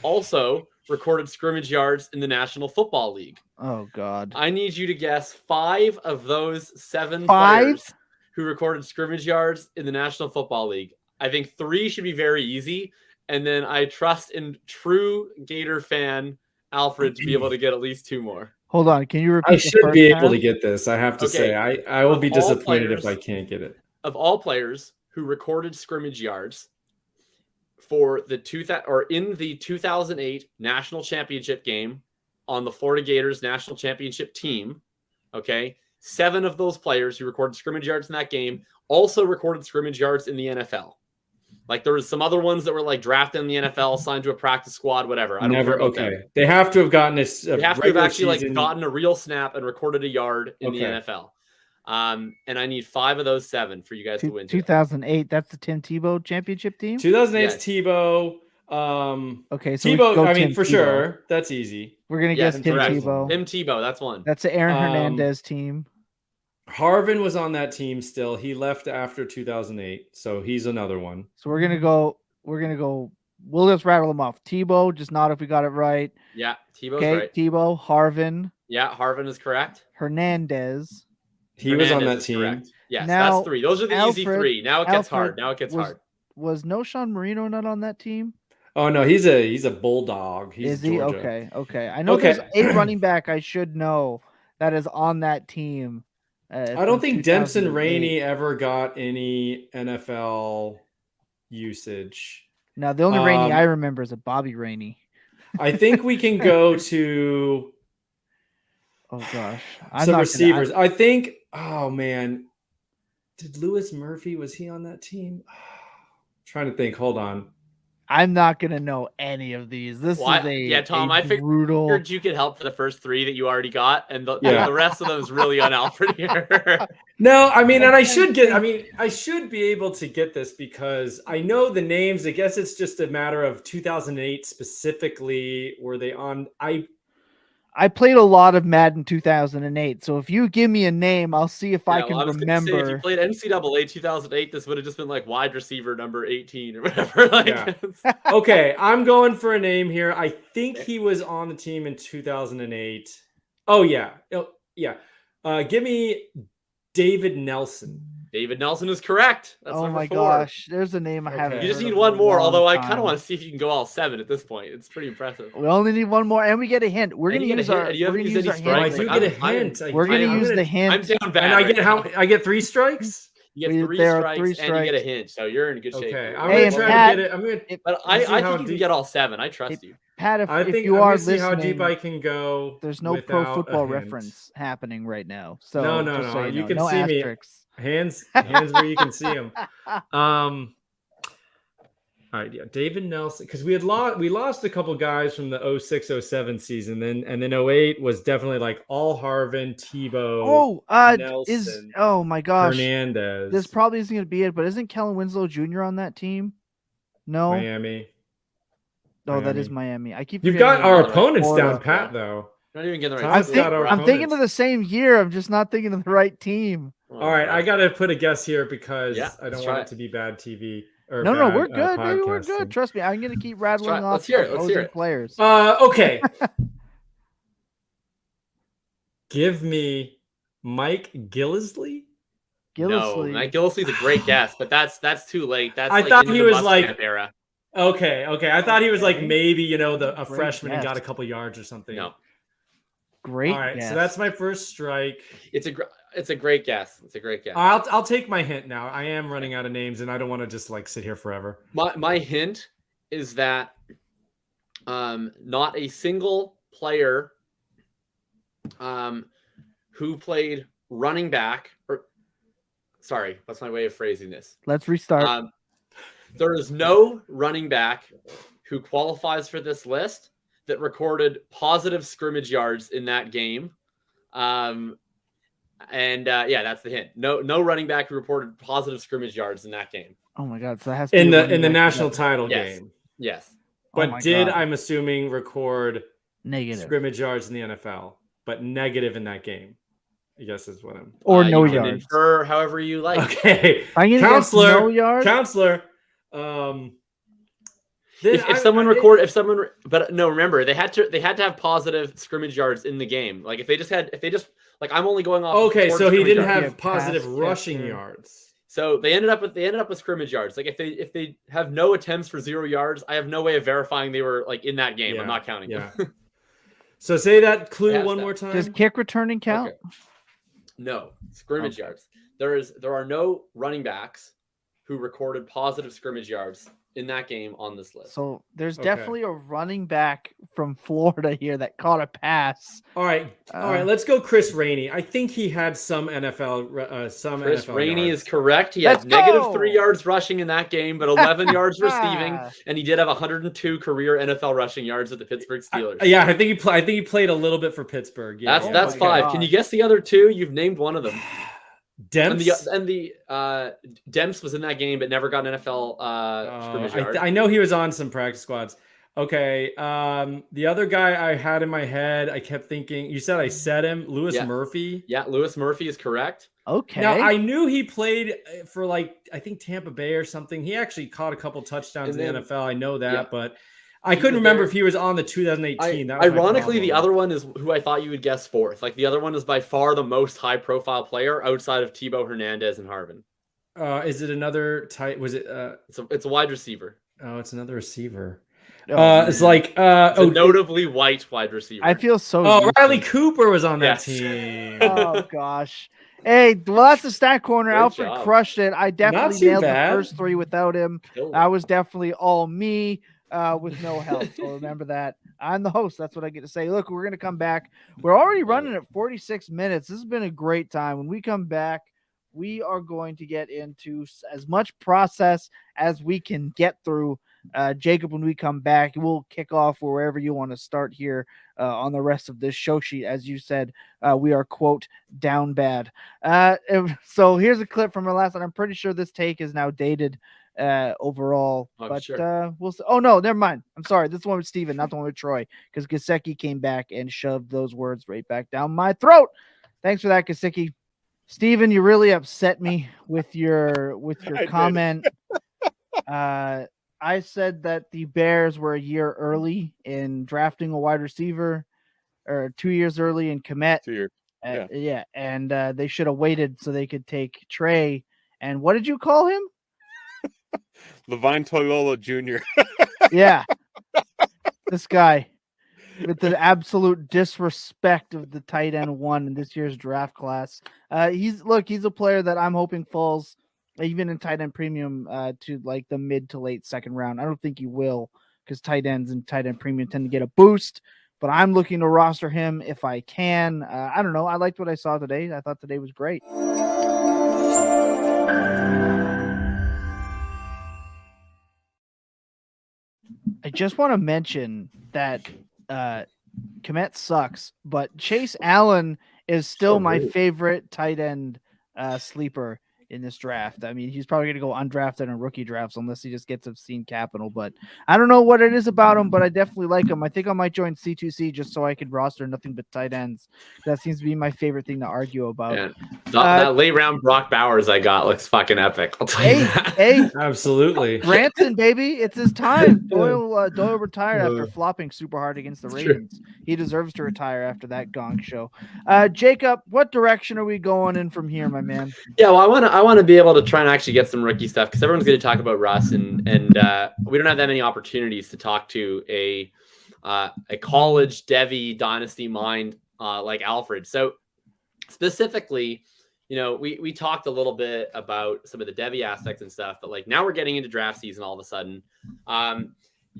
also recorded scrimmage yards in the National Football League. Oh, God. I need you to guess 5 of those 7 players who recorded scrimmage yards in the National Football League. I think 3 should be very easy. And then I trust in true Gator fan Alfred to be able to get at least 2 more. Hold on. Can you repeat? I should be able to get this. I have to say, I will be disappointed if I can't get it. Of all players who recorded scrimmage yards for in the 2008 national championship game on the Florida Gators national championship team, 7 of those players who recorded scrimmage yards in that game also recorded scrimmage yards in the NFL. Like there was some other ones that were like drafted in the NFL, signed to a practice squad, whatever. I don't care Never. about Okay. them. They have to have gotten a They have to have regular actually like season- gotten a real snap and recorded a yard in the Okay. NFL. And I need 5 of those 7 for you guys to win. today. 2008. That's the Tim Tebow championship team. 2008's Yes. Tebow. Okay, so we could Tebow. go I mean, Tim for Tebow. sure, that's easy. We're gonna Yes, guess Tim correct. Tebow. Tim Tebow, that's one. That's the Aaron Um, Hernandez team. Harvin was on that team still. He left after 2008, so he's another one. So we're gonna go. We'll just rattle them off. Tebow, just not if we got it right. Yeah, Tebow's Okay, right. Tebow, Harvin, Yeah, Harvin is correct. Hernandez. He was on Hernandez that is team. correct. Yes, Now, that's 3. Those are the easy Alfred- 3. Now it gets hard. Alfred Now it gets was- hard. Was No Sean Marino not on that team? Oh no, he's a bulldog. He's Is he? Georgia. Okay. I know Okay. there's a running back I should know that is on that team. I don't think Dempson 2008. Rainey ever got any NFL usage. No, the only Rainey Um, I remember is a Bobby Rainey. I think we can go to Oh gosh, some receivers. I think. Oh man, did Lewis Murphy, was he on that team? Trying to think. Hold on. I'm not gonna know any of these. This Well, is a yeah, Tom, a I figured brutal. you could help for the first 3 that you already got, and Yeah. the rest of them is really on Alfred here. No, I mean, and I should get. I mean, I should be able to get this because I know the names. I guess it's just a matter of 2008 specifically. Were they on? I played a lot of Madden 2008, so if you give me a name, I'll see if I Yeah, can well, I was gonna say, if you remember. played NCAA 2008, this would have just been like wide receiver number 18 or whatever. Like, Yeah. Okay, I'm going for a name here. I think he was on the team in 2008. Oh yeah, yeah. Give me David Nelson. David Nelson is correct. That's Oh number my 4. gosh, there's a name I haven't. Okay. You just heard need of one in a more, long although I kind time. of want to see if you can go all 7 at this point. It's pretty impressive. We only need one more, and we get a hint. We're And gonna you get a use hint, our. and you We're haven't gonna used use any our Oh, I strikes. hint. do Like, get a hint. We're gonna I'm use gonna- the hint. I'm down bad. And I right get now. I get 3 strikes. You get 3 there are strikes, 3 and you get a strikes. hint, so you're in good shape. Okay, I'm Hey, gonna try Pat, to get it. I'm gonna. But Let's I see how think you can deep- get all 7. I trust you. Pat, I if think you I'm are gonna see how deep listening, I can go. there's no pro without a football hint. reference happening right now. So No, just so you know, can no see me. asterisks. Hands where you can see them. All right, yeah, David Nelson, because we lost a couple guys from the 06-07 season, and then 08 was definitely like all Harvin, Tebow, Nelson, oh my gosh, Fernandez. this probably isn't going to be it, but isn't Kellen Winslow Jr. on that team? No, Miami. oh, that is Miami. I keep You've forgetting got our about opponents Florida. down pat though. Not even getting the Tom's right. got our I'm thinking opponents. of the same year. I'm just not thinking of the right team. Oh, All right, God. I gotta put a guess here because Yeah, I don't let's want try it to be bad TV. Or No, bad, we're good. Maybe we're podcasting. good. Trust me, I'm going to keep rattling try it. off Let's hear it. Let's opposing hear it. players. Okay. Give me Mike Gillisley. No, Gillisley. Mike Gillisley's a great guess, but that's too late. That's I like thought into he the was like- Muscat era. Okay. I thought he was like Okay. maybe a Great freshman and got a guess. couple yards or something. No, Great. All right, guess. so that's my first strike. it's a great guess. It's a great guess. I'll take my hint now. I am running out of names, and I don't want to just like sit here forever. My hint is that not a single player who played running back or sorry, that's my way of phrasing this. Let's restart. There is no running back who qualifies for this list that recorded positive scrimmage yards in that game. Yeah, that's the hint. No running back who reported positive scrimmage yards in that game. Oh my God! So that has to In be a the running back national that- title Yes. game, Yes. Oh but my did God. I'm assuming record negative scrimmage yards in the NFL, but negative in that game. I guess is what I'm. or no you can yards? infer however you like. Okay, I'm gonna guess counselor, no yards. counselor. If someone but no, remember they had to have positive scrimmage yards in the game. Like if they just like I'm only going off. Okay, towards so he scrimmage didn't yards. Yeah, have positive pass rushing catcher. yards. So they ended up with scrimmage yards. Like if they have no attempts for 0 yards, I have no way of verifying they were like in that game. I'm not counting. Yeah. them. So say that clue Yes, one that- more time. Does kick returning count? Okay. No scrimmage Okay. yards. There are no running backs who recorded positive scrimmage yards in that game on this list. So there's Okay. definitely a running back from Florida here that caught a pass. All right. Let's go Chris Rainey. I think he had some NFL Chris NFL Rainey yards. is correct. He Let's had negative go! 3 yards rushing in that game, but 11 yards receiving, and he did have 102 career NFL rushing yards with the Pittsburgh Steelers. I think he played a little bit for Pittsburgh. Yeah, That's 5. God. Can you guess the other 2? You've named one of them. Demps. And the Demps was in that game, but never got an NFL scrimmage yard. I know he was on some practice squads. Okay. The other guy I had in my head, I kept thinking. You said I said him, Lewis Murphy. Yeah, Lewis Murphy is correct. Okay. Now I knew he played for I think Tampa Bay or something. He actually caught a couple touchdowns in the NFL. I know that, but I couldn't remember if he was on the 2018. Ironically, the other one is who I thought you would guess fourth. Like the other one is by far the most high-profile player outside of Tebow Hernandez and Harvin. Is it another tight? Was it? It's a wide receiver. Oh, it's another receiver. It's a notably white wide receiver. I feel so. Riley Cooper was on that team. Oh gosh. Hey, well, that's the stat corner. Great Alfred job. crushed it. I definitely nailed the first 3 without him. Killed it. I was definitely all me with no help. So remember that. I'm the host. That's what I get to say. Look, we're going to come back. We're already running at 46 minutes. This has been a great time. When we come back, we are going to get into as much process as we can get through. Jacob, when we come back, we'll kick off wherever you want to start here on the rest of this show sheet. As you said, we are, quote, down bad. So here's a clip from our last one. I'm pretty sure this take is now dated overall. Sure. We'll see. Oh, no, never mind. I'm sorry. This one with Steven, not the one with Troy, because Gesicki came back and shoved those words right back down my throat. Thanks for that, Gesicki. Steven, you really upset me with your comment. I said that the Bears were a year early in drafting a wide receiver, or 2 years early in Kmet. 2 years. Yeah, and they should have waited so they could take Trey. And what did you call him? Levine Toilolo Jr. Yeah, this guy with the absolute disrespect of the tight end 1 in this year's draft class. He's a player that I'm hoping falls even in tight end premium to like the mid to late second round. I don't think he will, because tight ends and tight end premium tend to get a boost, but I'm looking to roster him if I can. I don't know. I liked what I saw today. I thought today was great. I just want to mention that Kmet sucks, but Chase Allen is still my favorite tight end sleeper in this draft. I mean, he's probably going to go undrafted in rookie drafts unless he just gets obscene capital, but I don't know what it is about him, but I definitely like him. I think I might join C2C just so I could roster nothing but tight ends. That seems to be my favorite thing to argue about. Yeah. That late round Brock Bowers I got looks fucking epic. I'll tell you that. Hey, absolutely. Branson, baby, it's his time. Doyle retired after flopping super hard against the Ravens. He deserves to retire after that gong show. Jacob, what direction are we going in from here, my man? Yeah, well, I want to be able to try and actually get some rookie stuff, because everyone's going to talk about Russ, and we don't have that many opportunities to talk to a college devy dynasty mind like Alfred. So specifically, we talked a little bit about some of the devy aspects and stuff, but like now we're getting into draft season all of a sudden.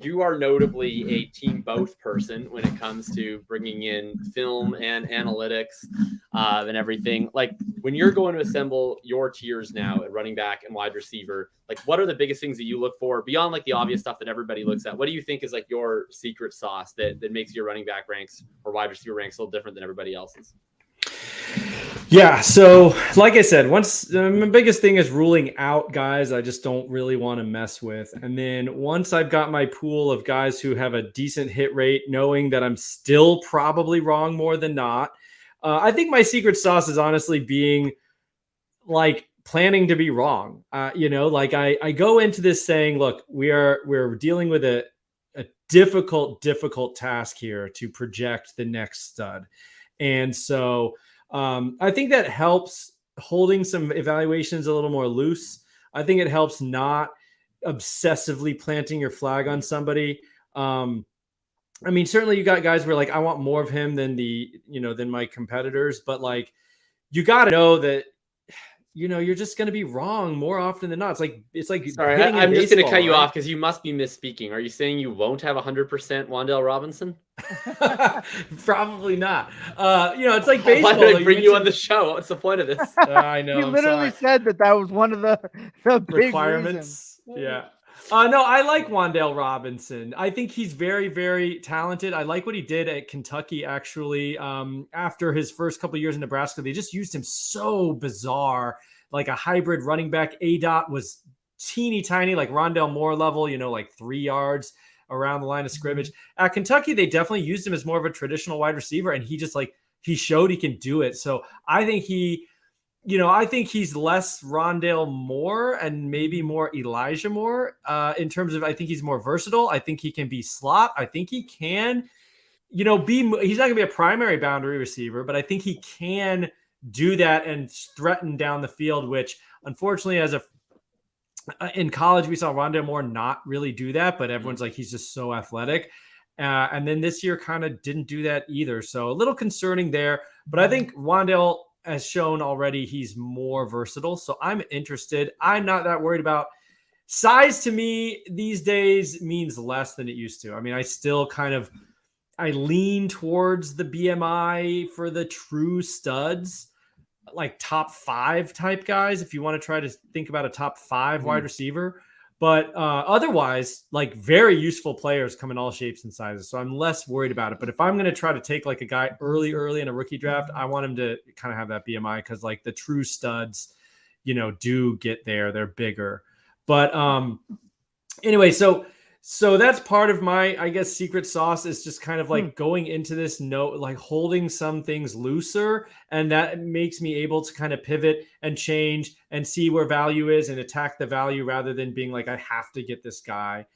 You are notably a team both person when it comes to bringing in film and analytics and everything. Like when you're going to assemble your tiers now at running back and wide receiver, like what are the biggest things that you look for beyond like the obvious stuff that everybody looks at? What do you think is like your secret sauce that makes your running back ranks or wide receiver ranks a little different than everybody else's? Yeah, so like I said, once my biggest thing is ruling out guys I just don't really want to mess with. And then once I've got my pool of guys who have a decent hit rate, knowing that I'm still probably wrong more than not, I think my secret sauce is honestly being like planning to be wrong. Like I go into this saying, look, we're dealing with a difficult task here to project the next stud. And so I think that helps holding some evaluations a little more loose. I think it helps not obsessively planting your flag on somebody. I mean, certainly you got guys where like, I want more of him than than my competitors, but like, you got to know that you're just going to be wrong more often than not. It's like Sorry, hitting in I'm just going to baseball, cut you right? off because you must be misspeaking. Are you saying you won't have 100% Wandel Robinson? Probably not. It's like Why baseball. did I you bring you on mentioned- the show? What's the point of this? I know. He I'm literally sorry. said that was one of the big Requirements. reasons. Yeah. No, I like Wandel Robinson. I think he's very, very talented. I like what he did at Kentucky, actually. After his first couple of years in Nebraska, they just used him so bizarre, like a hybrid running back. A-Dot was teeny tiny, like Rondell Moore level, like 3 yards around the line of scrimmage. At Kentucky, they definitely used him as more of a traditional wide receiver, and he showed he can do it. So I think I think he's less Rondale Moore and maybe more Elijah Moore in terms of, I think he's more versatile. I think he can be slot. I think he can, he's not going to be a primary boundary receiver, but I think he can do that and threaten down the field, which unfortunately in college, we saw Rondale Moore not really do that, but everyone's like, he's just so athletic. And then this year kind of didn't do that either. So a little concerning there, but I think Wandale has shown already he's more versatile. So I'm interested. I'm not that worried about size. To me these days means less than it used to. I mean, I lean towards the BMI for the true studs, like top 5 type guys, if you want to try to think about a top 5 wide receiver. But otherwise, like very useful players come in all shapes and sizes. So I'm less worried about it. But if I'm going to try to take like a guy early in a rookie draft, I want him to kind of have that BMI because like the true studs, do get there. They're bigger. But anyway, so that's part of my, I guess, secret sauce is just kind of like going into this like holding some things looser. And that makes me able to kind of pivot and change and see where value is and attack the value rather than being like, I have to get this guy.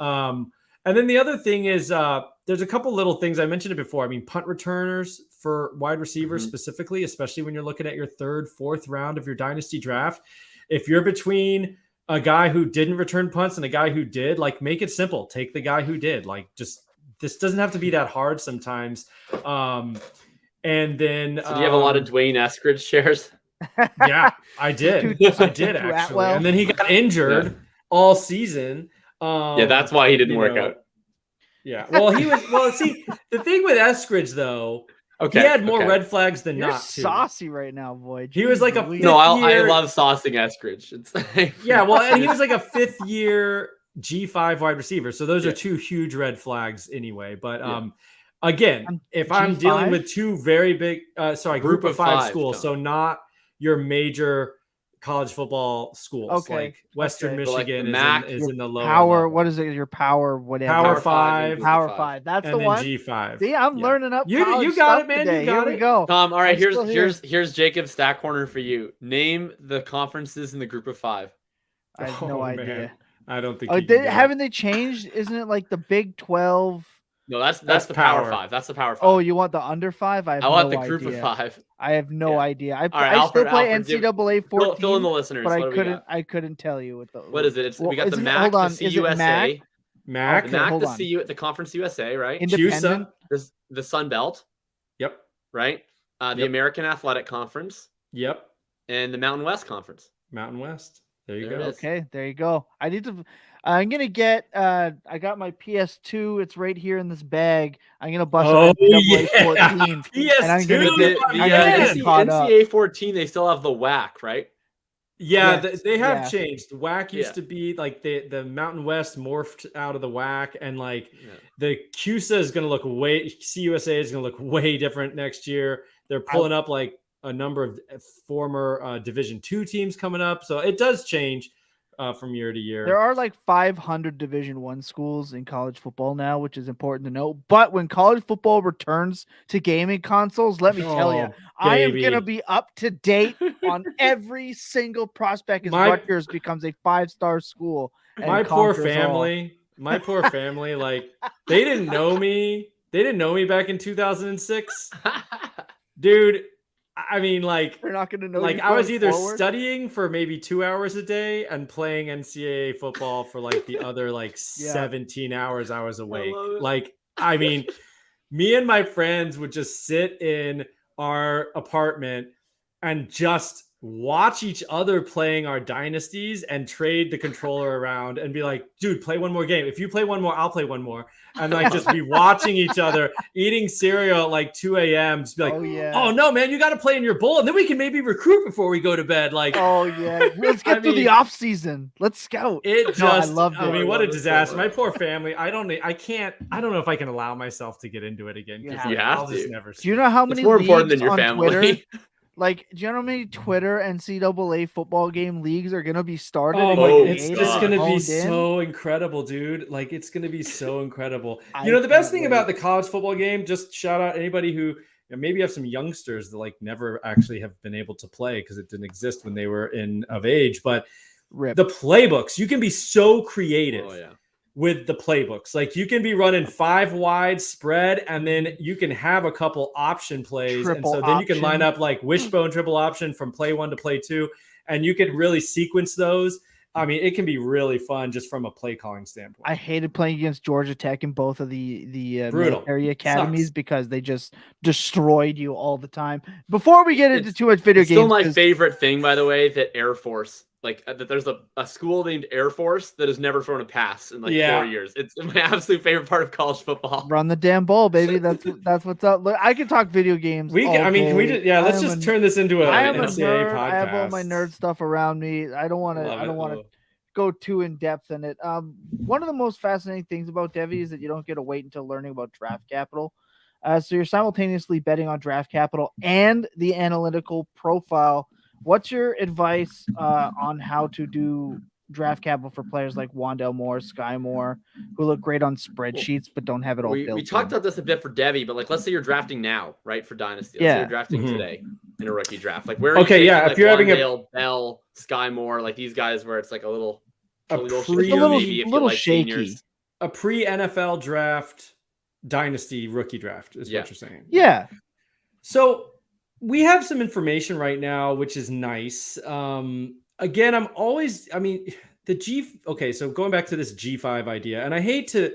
And then the other thing is there's a couple little things I mentioned it before. I mean, punt returners for wide receivers specifically, especially when you're looking at your 3rd, 4th round of your dynasty draft. If you're between a guy who didn't return punts and a guy who did, like, make it simple. Take the guy who did. Like, just this doesn't have to be that hard sometimes. And then So do you have a lot of Dwayne Eskridge shares? Yeah, I did. I did actually. And then he got injured all season. Yeah, that's why he didn't work out. Yeah. Well, see, the thing with Eskridge though, he had more red flags than You're not. Too. saucy right now, boy. He was like a I love saucing Eskridge. Yeah, well, and he was like a 5th year G5 wide receiver. So those are 2 huge red flags anyway. But again, if I'm dealing with 2 very big, group of 5 schools, so not your major college football schools, like Western Michigan is in the lower power. level. What is it? Your power, whatever. Power 5. Power 5. That's and the then one. G5. See, I'm learning up. You got it, man. Today. You got Here we go. Tom, all right. Here's Jacob's stat corner for you. Name the conferences in the group of 5. I have no idea. Man. I don't think. Haven't they changed? Isn't it like the Big 12? No, that's the Power 5. That's the Power 5. Oh, you want the under 5? I want the group of 5. I have no idea. I Alfred, still play NCAA 14. Fill in the listeners. But I couldn't tell you what is it. We got the MAC, the CUSA, MAC, the Conference USA, right? Independent. The Sun Belt. Yep. Right. The American Athletic Conference. Yep. And the Mountain West Conference. Mountain West. There you go. Okay, there you go. I'm gonna get. I got my PS2. It's right here in this bag. I'm gonna bust it NCAA 14. PS2. And I'm gonna get NCAA 14. They still have the WAC, right? Yeah, they have changed. The WAC used to be like the Mountain West morphed out of the WAC, and like the CUSA is going to look CUSA is going to look way different next year. They're pulling up like a number of former Division II teams coming up, so it does change from year to year. There are like 500 Division I schools in college football now, which is important to know. But when college football returns to gaming consoles, let me tell you, I am going to be up to date on every single prospect as Rutgers becomes a 5-star school. My poor family, like they didn't know me. They didn't know me back in 2006. Dude, I mean, like, they're not going to know. Like, I was either studying for maybe 2 hours a day and playing NCAA football for like the other 17 hours I was awake. Like, I mean, me and my friends would just sit in our apartment and just watch each other playing our dynasties and trade the controller around and be like, dude, play one more game. If you play one more, I'll play one more. And like just be watching each other, eating cereal at like 2 a.m. Just be like, oh no, man, you got to play in your bowl. And then we can maybe recruit before we go to bed. Like, oh yeah, let's get through the off season. Let's scout. It No, just, I loved it. I mean, what a disaster. My poor family. I don't know if I can allow myself to get into it again. You I'll have just to. never Do you know how many It's more important than leagues your on family. Twitter? Like, do you know how many Twitter NCAA football game leagues are going to be started? Oh and my getting god, it's created just and going to be honed in? so incredible, dude. Like, it's going to be so incredible. I You know, the best can't thing about the college football game, just shout out anybody who maybe have some youngsters that like never actually have been able to play because it didn't exist when they were of age. But Rip. the playbooks, you can be so creative. Oh, yeah. With the playbooks, like you can be running 5 wide spread, and then you can have a couple option plays, Triple and so then you can option. line up like wishbone triple option from play 1 to play 2, and you can really sequence those. I mean, it can be really fun just from a play calling standpoint. I hated playing against Georgia Tech in both of the Brutal. military academies Sucks. because they just destroyed you all the time. Before we get into too much video It's games, still my 'cause- favorite thing, by the way, that Air Force, like that there's a school named Air Force that has never thrown a pass in like 4 years. It's my absolute favorite part of college football. Run the damn ball, baby. That's what's up. Look, I can talk video games. We can, all I mean, can we day. just, let's just turn this into I an am a NCAA nerd. podcast. I have all my nerd stuff around me. I don't want to go too in depth in it. One of the most fascinating things about devy is that you don't get to wait until learning about draft capital. So you're simultaneously betting on draft capital and the analytical profile. What's your advice on how to do draft capital for players like Wandel Moore, Sky Moore, who look great on spreadsheets but don't have it all built? We talked about this a bit for devy, but like let's say you're drafting now, right, for Dynasty. Let's say you're drafting today in a rookie draft. Like where are you taking, if you're having Wandale, Bell, Sky Moore, like these guys where it's like a little shaky. Seniors. A pre-NFL draft Dynasty rookie draft is what you're saying. Yeah. So we have some information right now, which is nice. Again, so going back to this G5 idea, and I hate to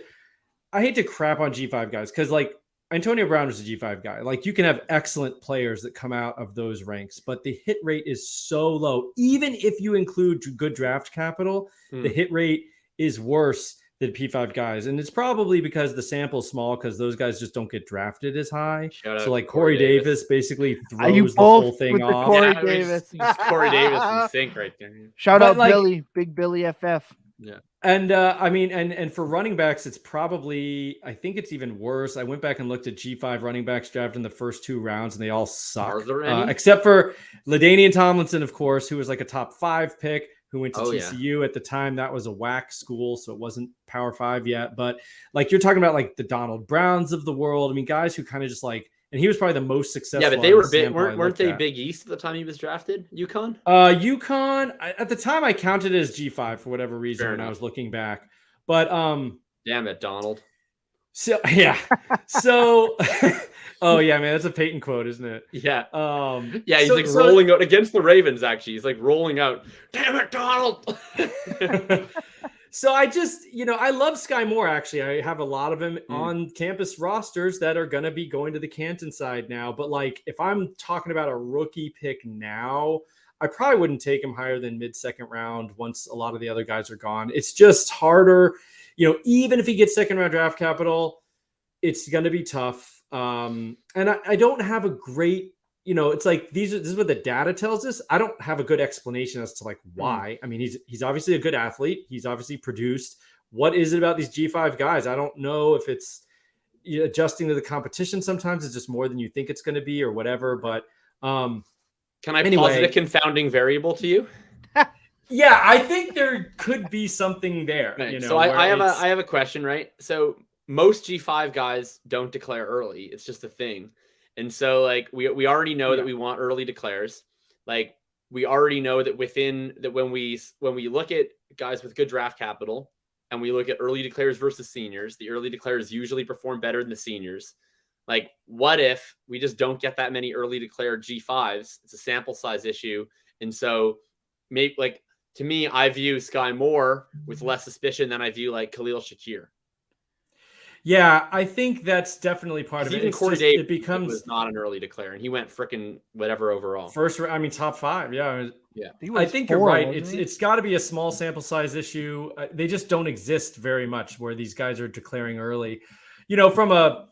crap on G5 guys because like Antonio Brown was a G5 guy. Like you can have excellent players that come out of those ranks, but the hit rate is so low. Even if you include good draft capital, the hit rate is worse than P5 guys. And it's probably because the sample's small because those guys just don't get drafted as high. So like Corey Davis basically throws the whole thing off. Corey Davis. Corey Davis in sync right there. Shout out Billy, Big Billy FF. Yeah. And and for running backs, it's probably, I think it's even worse. I went back and looked at G5 running backs drafted in the first 2 rounds, and they all suck. Except for LaDainian Tomlinson, of course, who was like a top 5 pick, who went to TCU at the time. That was a WAC school, so it wasn't Power 5 yet. But like you're talking about like the Donald Browns of the world. I mean, guys who kind of just like, and he was probably the most successful. Yeah, but they were big. Weren't they Big East at the time he was drafted? UConn? UConn. At the time, I counted it as G5 for whatever reason when I was looking back. But damn it, Donald. So yeah. So oh yeah, man, that's a Peyton quote, isn't it? Yeah. Yeah, he's rolling out against the Ravens. Actually, he's like rolling out. Damn it, Donald. So I just, I love Sky Moore, actually. I have a lot of him on campus rosters that are going to be going to the Canton side now. But like, if I'm talking about a rookie pick now, I probably wouldn't take him higher than mid-second round once a lot of the other guys are gone. It's just harder. Even if he gets second round draft capital, it's going to be tough. And I don't have a great, it's like this is what the data tells us. I don't have a good explanation as to like why. I mean, he's obviously a good athlete. He's obviously produced. What is it about these G5 guys? I don't know if it's adjusting to the competition. Sometimes it's just more than you think it's going to be or whatever. But can I posit a confounding variable to you? Yeah, I think there could be something there. Right. So I have a question, right? So most G5 guys don't declare early. It's just a thing. And so like we already know that we want early declares. Like we already know that when we look at guys with good draft capital and we look at early declares versus seniors, the early declares usually perform better than the seniors. Like what if we just don't get that many early declared G5s? It's a sample size issue. And so to me, I view Sky Moore with less suspicion than I view like Khalil Shakir. Yeah, I think that's definitely part of it. Even It's Corey just, Davis it becomes was not an early declare, and he went freaking whatever overall. first. I mean, top 5. Yeah, He I was think 4, you're right. wasn't he? It's got to be a small sample size issue. They just don't exist very much where these guys are declaring early. From a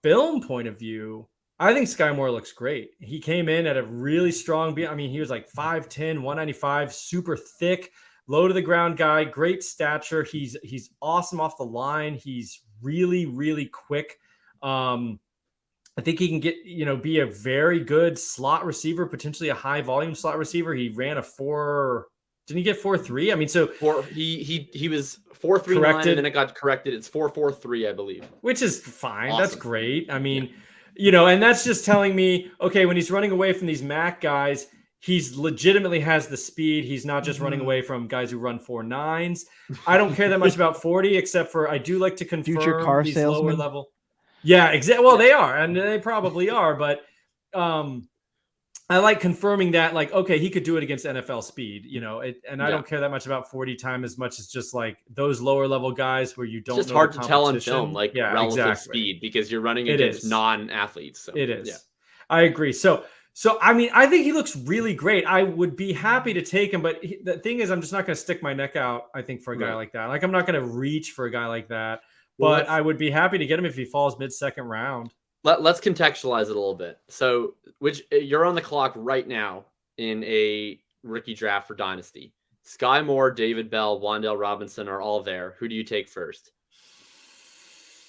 film point of view, I think Sky Moore looks great. He came in at a really strong beat. I mean, he was like 5'10", 195, super thick, low to the ground guy, great stature. He's awesome off the line. He's really, really quick. I think he can be a very good slot receiver, potentially a high volume slot receiver. He ran a 4. Didn't he get 4.3? I mean, so he was 4.39 and then it got corrected. It's 4.43, I believe. Which is fine. Awesome. That's great. I mean, and that's just telling me, okay, when he's running away from these MAC guys, he's legitimately has the speed. He's not just running away from guys who run 4.9s. I don't care that much about 40, except for I do like to confirm Future car these salesman. lower level. Yeah, exactly. Well, they are, and they probably are, but I like confirming that, like, okay, he could do it against NFL speed, I don't care that much about 40 time as much as just like those lower level guys where you don't. It's just hard to tell on film, like relative speed, because you're running against non-athletes. So, it is. Yeah. I agree. So I mean, I think he looks really great. I would be happy to take him, but the thing is, I'm just not going to stick my neck out. I think for a guy like that, like I'm not going to reach for a guy like that. But I would be happy to get him if he falls mid-second round. Let's contextualize it a little bit. So, you're on the clock right now in a rookie draft for Dynasty. Sky Moore, David Bell, Wandel Robinson are all there. Who do you take first?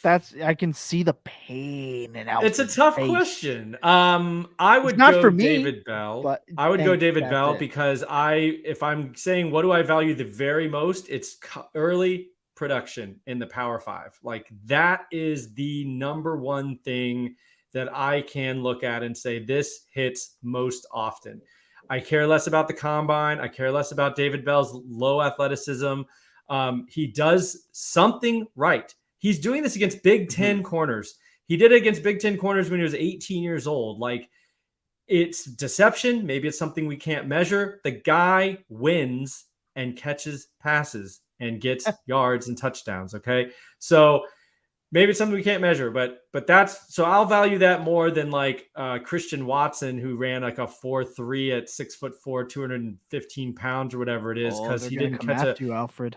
I can see the pain in Alfred's It's a tough face. question. I would not go for me, David Bell. but I would go David Bell it. because if I'm saying what do I value the very most, it's early production in the Power 5. Like that is the number one thing that I can look at and say this hits most often. I care less about the combine. I care less about David Bell's low athleticism. He does something right. He's doing this against Big Ten corners. He did it against Big Ten corners when he was 18 years old. Like it's deception. Maybe it's something we can't measure. The guy wins and catches passes and gets yards and touchdowns. Okay. So maybe it's something we can't measure, but so I'll value that more than like Christian Watson, who ran like a 4.3 at 6'4", 215 pounds or whatever it is. Cause he didn't catch Alfred.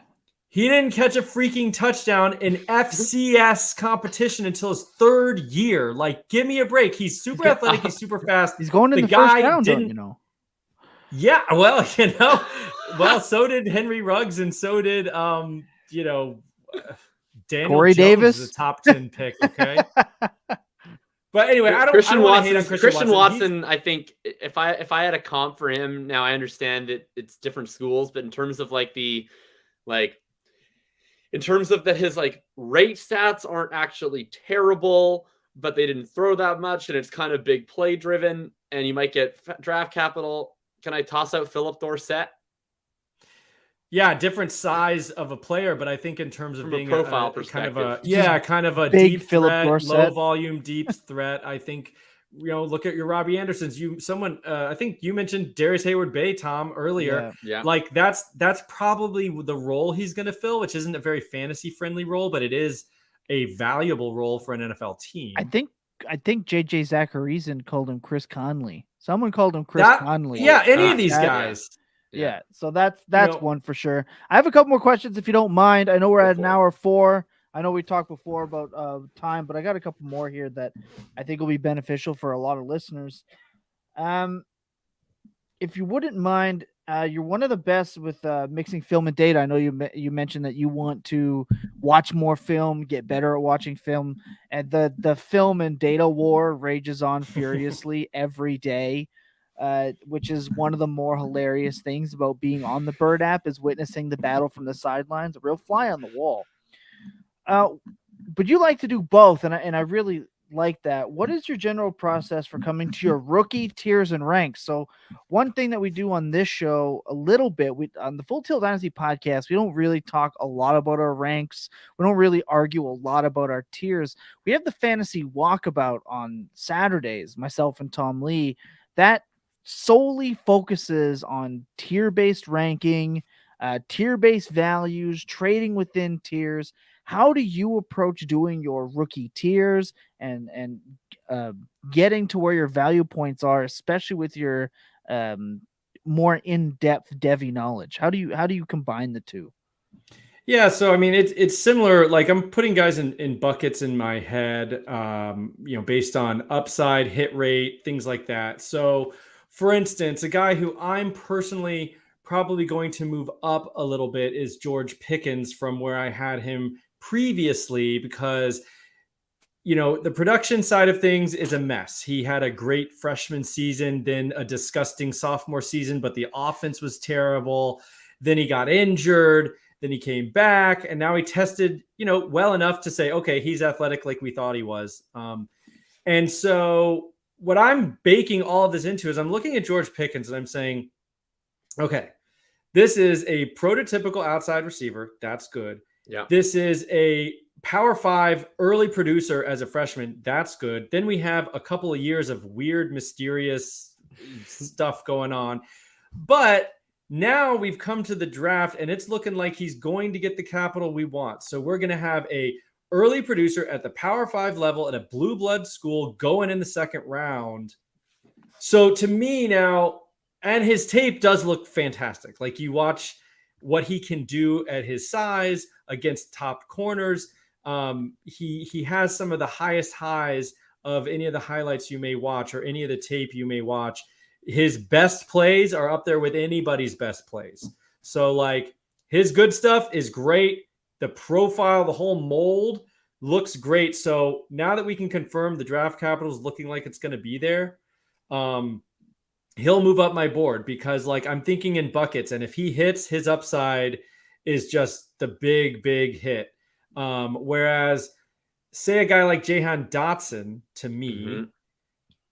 He didn't catch a freaking touchdown in FCS competition until his 3rd year. Like, give me a break. He's super athletic. He's super fast. He's going in the first round, Yeah, well, well, so did Henry Ruggs, and so did Daniel Corey Jones, Davis, the top 10 pick. Okay, but anyway, I don't Watson. hate on Christian Watson. I think if I had a comp for him, now I understand it's different schools, but in terms of in terms of that, his rate stats aren't actually terrible, but they didn't throw that much, and it's kind of big play driven, and you might get draft capital. Can I toss out Philip Dorsett? Yeah, different size of a player, but I think in terms of From being a profile perspective, kind of a big deep Philip threat, Dorsett. low volume, deep threat. I think look at your Robbie Andersons. I think you mentioned Darius Hayward-Bay, Tom, earlier. Yeah. Like that's probably the role he's going to fill, which isn't a very fantasy friendly role, but it is a valuable role for an NFL team. I think JJ Zacharyson called him Chris Conley. Someone called him Chris Conley. Yeah, any of these guys. Yeah, so that's one for sure. I have a couple more questions if you don't mind. I know we're at an hour 4. I know we talked before about time, but I got a couple more here that I think will be beneficial for a lot of listeners. If you wouldn't mind, you're one of the best with mixing film and data. I know you mentioned that you want to watch more film, get better at watching film, and the film and data war rages on furiously every day. Which is one of the more hilarious things about being on the Bird app is witnessing the battle from the sidelines, a real fly on the wall. But you like to do both, and I really like that. What is your general process for coming to your rookie tiers and ranks? So one thing that we do on this show a little bit, on the Full Tilt Dynasty podcast, we don't really talk a lot about our ranks. We don't really argue a lot about our tiers. We have the fantasy walkabout on Saturdays, myself and Tom Lee, that solely focuses on tier-based ranking, tier-based values, trading within tiers, How do you approach doing your rookie tiers and getting to where your value points are, especially with your more in-depth devy knowledge? How do you combine the two? Yeah, so I mean, it's similar. Like I'm putting guys in buckets in my head, based on upside, hit rate, things like that. So, for instance, a guy who I'm personally probably going to move up a little bit is George Pickens from where I had him previously, because the production side of things is a mess. He had a great freshman season, then a disgusting sophomore season, but the offense was terrible. Then he got injured. Then he came back, and now he tested, well enough to say, okay, he's athletic like we thought he was. And so what I'm baking all of this into is I'm looking at George Pickens and I'm saying, okay, this is a prototypical outside receiver. That's good. Yeah. This is a Power 5 early producer as a freshman. That's good. Then we have a couple of years of weird, mysterious stuff going on. But now we've come to the draft, and it's looking like he's going to get the capital we want. So we're going to have a early producer at the Power 5 level at a blue blood school going in the second round. So to me now, and his tape does look fantastic. Like you watch what he can do at his size against top corners. He has some of the highest highs of any of the highlights you may watch or any of the tape you may watch. His best plays are up there with anybody's best plays. So like his good stuff is great. The profile, the whole mold looks great. So now that we can confirm the draft capital is looking like it's going to be there, he'll move up my board because like I'm thinking in buckets. And if he hits, his upside is just the big, big hit. Whereas say a guy like Jahan Dotson, to me,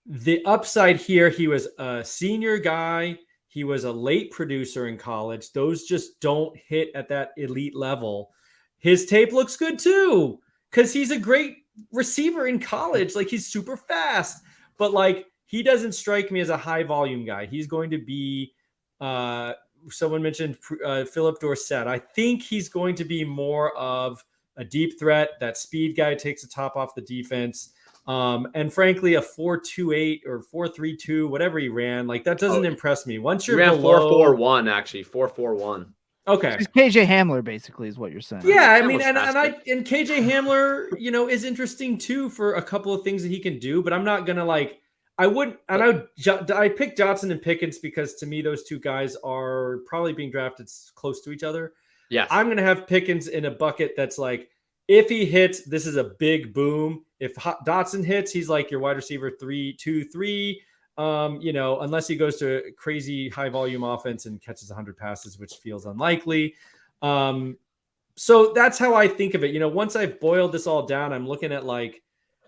the upside here, he was a senior guy. He was a late producer in college. Those just don't hit at that elite level. His tape looks good too, because he's a great receiver in college. Like he's super fast, but like he doesn't strike me as a high volume guy. He's going to be, someone mentioned Philip Dorsett. I think he's going to be more of a deep threat. That speed guy takes the top off the defense. And frankly, a 4.28 or 4.32, whatever he ran, like that doesn't impress me. Once you're below 4.41, actually 4.41. Okay. He's KJ Hamler, basically, is what you're saying. Yeah, I mean, and KJ Hamler, is interesting too for a couple of things that he can do, but I'm not gonna like. I picked Johnson and Pickens because to me those two guys are probably being drafted close to each other. Yes, I'm gonna have Pickens in a bucket that's like, if he hits, this is a big boom. If Dotson hits, he's like your wide receiver 3-2-3. Unless he goes to a crazy high volume offense and catches 100 passes, which feels unlikely. So that's how I think of it. Once I've boiled this all down, I'm looking at like,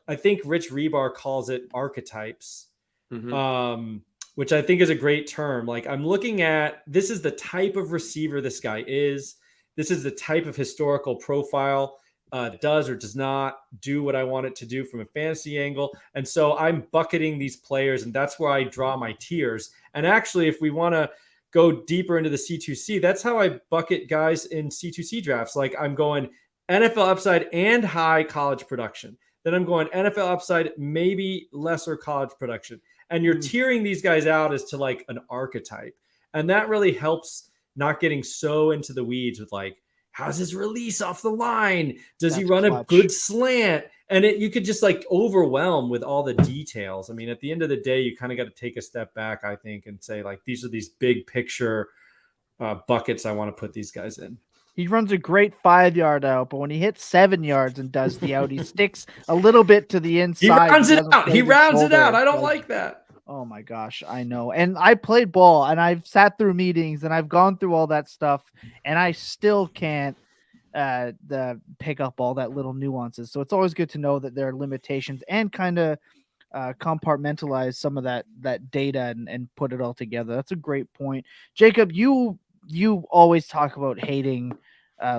I think Rich Rebar calls it archetypes, which I think is a great term. Like I'm looking at, this is the type of receiver this guy is. This is the type of historical profile. Does or does not do what I want it to do from a fantasy angle. And so I'm bucketing these players, and that's where I draw my tiers. And actually, if we want to go deeper into the C2C, that's how I bucket guys in C2C drafts. Like I'm going NFL upside and high college production. Then I'm going NFL upside, maybe lesser college production. And you're tiering these guys out as to like an archetype. And that really helps not getting so into the weeds with like, how's his release off the line? Does he run a good slant? And you could just like overwhelm with all the details. I mean, at the end of the day, you kind of got to take a step back, I think, and say like, these are these big picture buckets I want to put these guys in. He runs a great 5-yard out, but when he hits 7 yards and does the out, he sticks a little bit to the inside. He rounds it out. He rounds it out. I don't like that. Oh my gosh, I know. And I played ball and I've sat through meetings and I've gone through all that stuff and I still can't pick up all that little nuances. So it's always good to know that there are limitations and kind of compartmentalize some of that data and put it all together. That's a great point. Jacob, you always talk about hating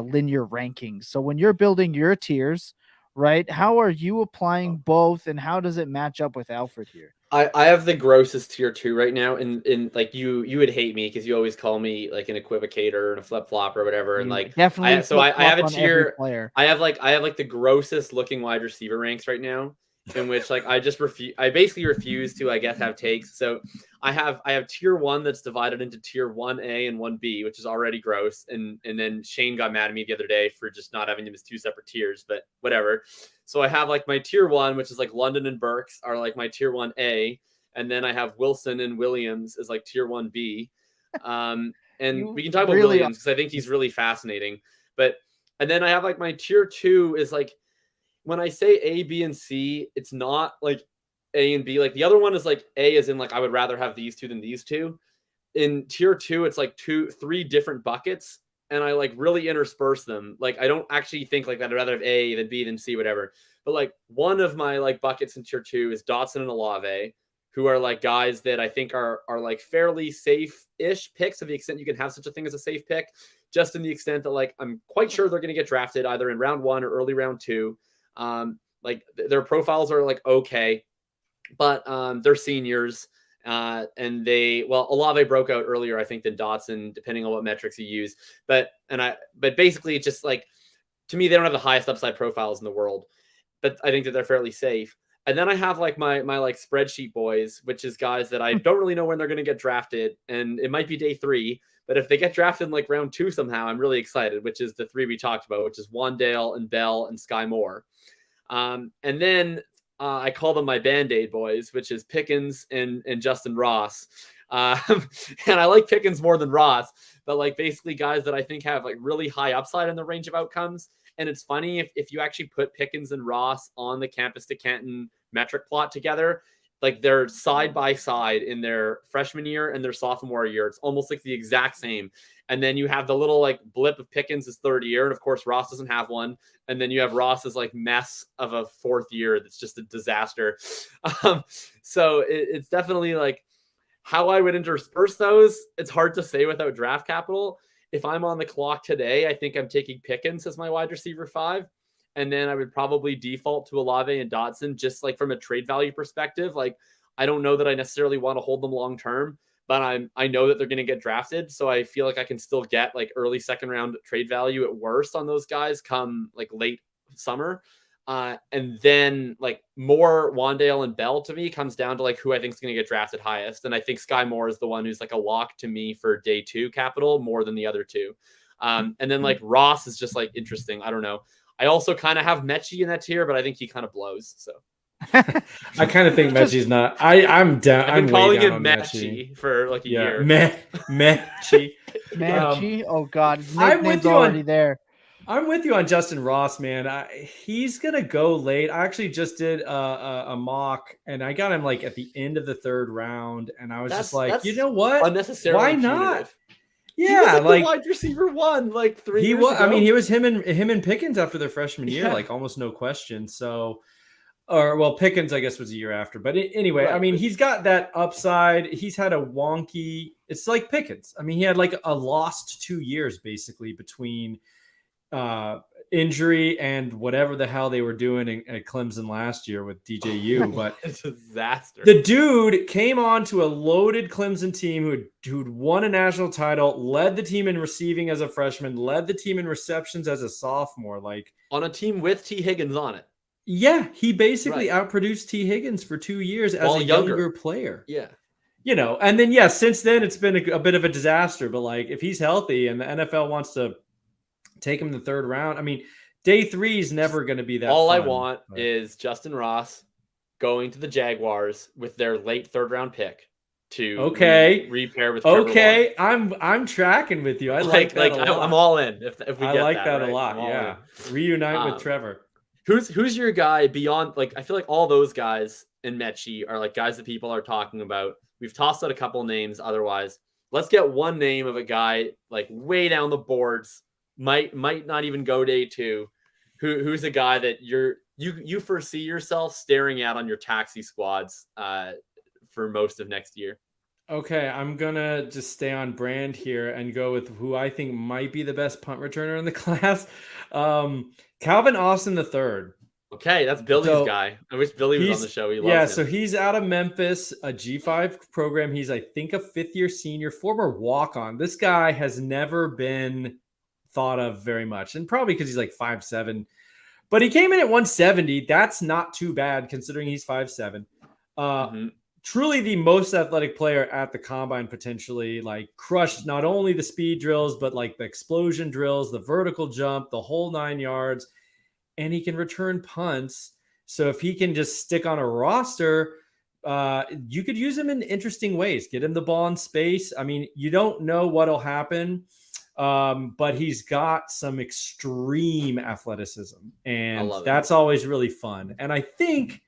linear rankings. So when you're building your tiers, right? How are you applying both, and how does it match up with Alfred here? I have the grossest tier 2 right now, and like you would hate me because you always call me like an equivocator and a flip flop or whatever, and You like definitely I have a on every tier. player. I have like the grossest looking wide receiver ranks right now, in which like I basically refuse to, I guess, have takes. So I have tier 1 that's divided into tier 1A and 1B, which is already gross. And then Shane got mad at me the other day for just not having them as 2 separate tiers, but whatever. So I have like my tier 1, which is like London and Burks are like my tier 1A, and then I have Wilson and Williams as like tier 1B. And we can talk about really Williams because I think he's really fascinating. And then I have like my tier 2 is like, when I say A, B, and C, it's not like A and B. Like the other one is like A as in like I would rather have these 2 than these 2. In tier 2, it's like 3 different buckets, and I like really intersperse them. Like I don't actually think like that I'd rather have A than B than C, whatever. But like one of my like buckets in tier 2 is Dotson and Olave, who are like guys that I think are like fairly safe-ish picks, to the extent you can have such a thing as a safe pick, just in the extent that like I'm quite sure they're going to get drafted either in round 1 or early round 2. Like their profiles are like okay, but they're seniors, and Olave broke out earlier, I think, than Dotson, depending on what metrics you use. But basically, it's just like, to me, they don't have the highest upside profiles in the world, but I think that they're fairly safe. And then I have like my like spreadsheet boys, which is guys that I don't really know when they're going to get drafted, and it might be day 3. But if they get drafted in like round 2 somehow, I'm really excited, which is the 3 we talked about, which is Wandel and Bell and Sky Moore. And then I call them my Band-Aid boys, which is Pickens and Justin Ross. And I like Pickens more than Ross, but like basically guys that I think have like really high upside in the range of outcomes. And it's funny if you actually put Pickens and Ross on the Campus to Canton metric plot together, like they're side by side in their freshman year and their sophomore year. It's almost like the exact same. And then you have the little like blip of Pickens' 3rd year. And of course, Ross doesn't have one. And then you have Ross's like mess of a 4th year that's just a disaster. So it's definitely like how I would intersperse those. It's hard to say without draft capital. If I'm on the clock today, I think I'm taking Pickens as my wide receiver 5. And then I would probably default to Olave and Dotson, just like from a trade value perspective. Like, I don't know that I necessarily want to hold them long term, but I know that they're going to get drafted. So I feel like I can still get like early 2nd round trade value at worst on those guys come like late summer. And then like more Wandale and Bell to me comes down to like who I think is going to get drafted highest. And I think Sky Moore is the one who's like a lock to me for day 2 capital more than the other 2. And then like Ross is just like interesting. I don't know. I also kind of have Mechie in that tier, but I think he kind of blows. So I kind of think Mechie's not. I'm down. I've been I'm calling him him Mechie for like a year. Mechie. Mechie. Oh God, his I'm nickname's with you already there. I'm with you on Justin Ross, man. He's gonna go late. I actually just did a mock, and I got him like at the end of the 3rd round, and I was just like, you know what? Unnecessarily Why not? punitive. Yeah, he was like the wide receiver 1 like 3 years ago. I mean, he was him and Pickens after their freshman year, like almost no question. So, Pickens, I guess, was a year after. But anyway, right. I mean, he's got that upside. He's had a wonky. It's like Pickens. I mean, he had like a lost 2 years basically between injury and whatever the hell they were doing at Clemson last year with DJU. But it's a disaster. The dude came on to a loaded Clemson team who'd won a national title, led the team in receiving as a freshman, led the team in receptions as a sophomore, like on a team with T. Higgins on it. Yeah, he basically outproduced T. Higgins for 2 years as a younger player. Yeah. You know, and then since then it's been a bit of a disaster. But like if he's healthy and the NFL wants to take him the 3rd round. I mean, day 3 is never going to be that. All fun, I want is Justin Ross going to the Jaguars with their late 3rd round pick to repair with. Trevor Lawrence. I'm tracking with you. I like that a lot. I'm all in. If we get like that right? a lot. Yeah, reunite with Trevor. Who's your guy beyond? Like, I feel like all those guys in Mechie are like guys that people are talking about. We've tossed out a couple names. Otherwise, let's get one name of a guy like way down the boards. Might not even go day 2. Who's a guy that you foresee yourself staring at on your taxi squads for most of next year? Okay, I'm gonna just stay on brand here and go with who I think might be the best punt returner in the class. Calvin Austin III. Okay, that's Billy's So, guy. I wish Billy was on the show. He loves Yeah, him. so he's out of Memphis, a G5 program. He's, I think, a fifth-year senior, former walk-on. This guy has never been thought of very much, and probably because he's like 5'7". But he came in at 170. That's not too bad considering he's 5'7". Truly the most athletic player at the combine, potentially, like crushed not only the speed drills, but like the explosion drills, the vertical jump, the whole 9 yards. And he can return punts. So if he can just stick on a roster, you could use him in interesting ways. Get him the ball in space. I mean, you don't know what'll happen, but he's got some extreme athleticism, and that's always really fun. And I think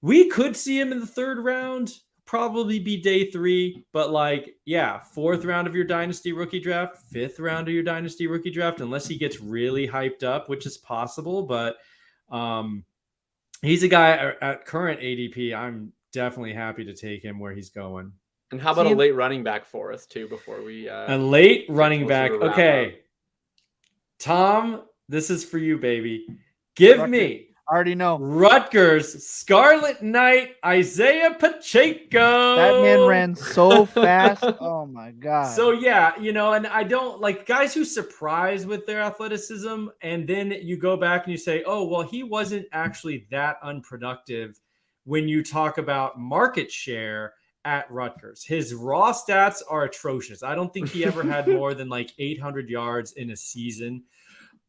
we could see him in the 3rd round, probably be day 3, but like, yeah, 4th round of your dynasty rookie draft, 5th round of your dynasty rookie draft, unless he gets really hyped up, which is possible. But he's a guy at current ADP. I'm definitely happy to take him where he's going. And how about a late running back for us too, before we a late running back. Okay. Tom, this is for you, baby. Give me already know. Rutgers, Scarlet Knight, Isaiah Pacheco. That man ran so fast. Oh my God. So yeah, and I don't like guys who surprise with their athleticism, and then you go back and you say, oh, well, he wasn't actually that unproductive when you talk about market share at Rutgers. His raw stats are atrocious. I don't think he ever had more than like 800 yards in a season.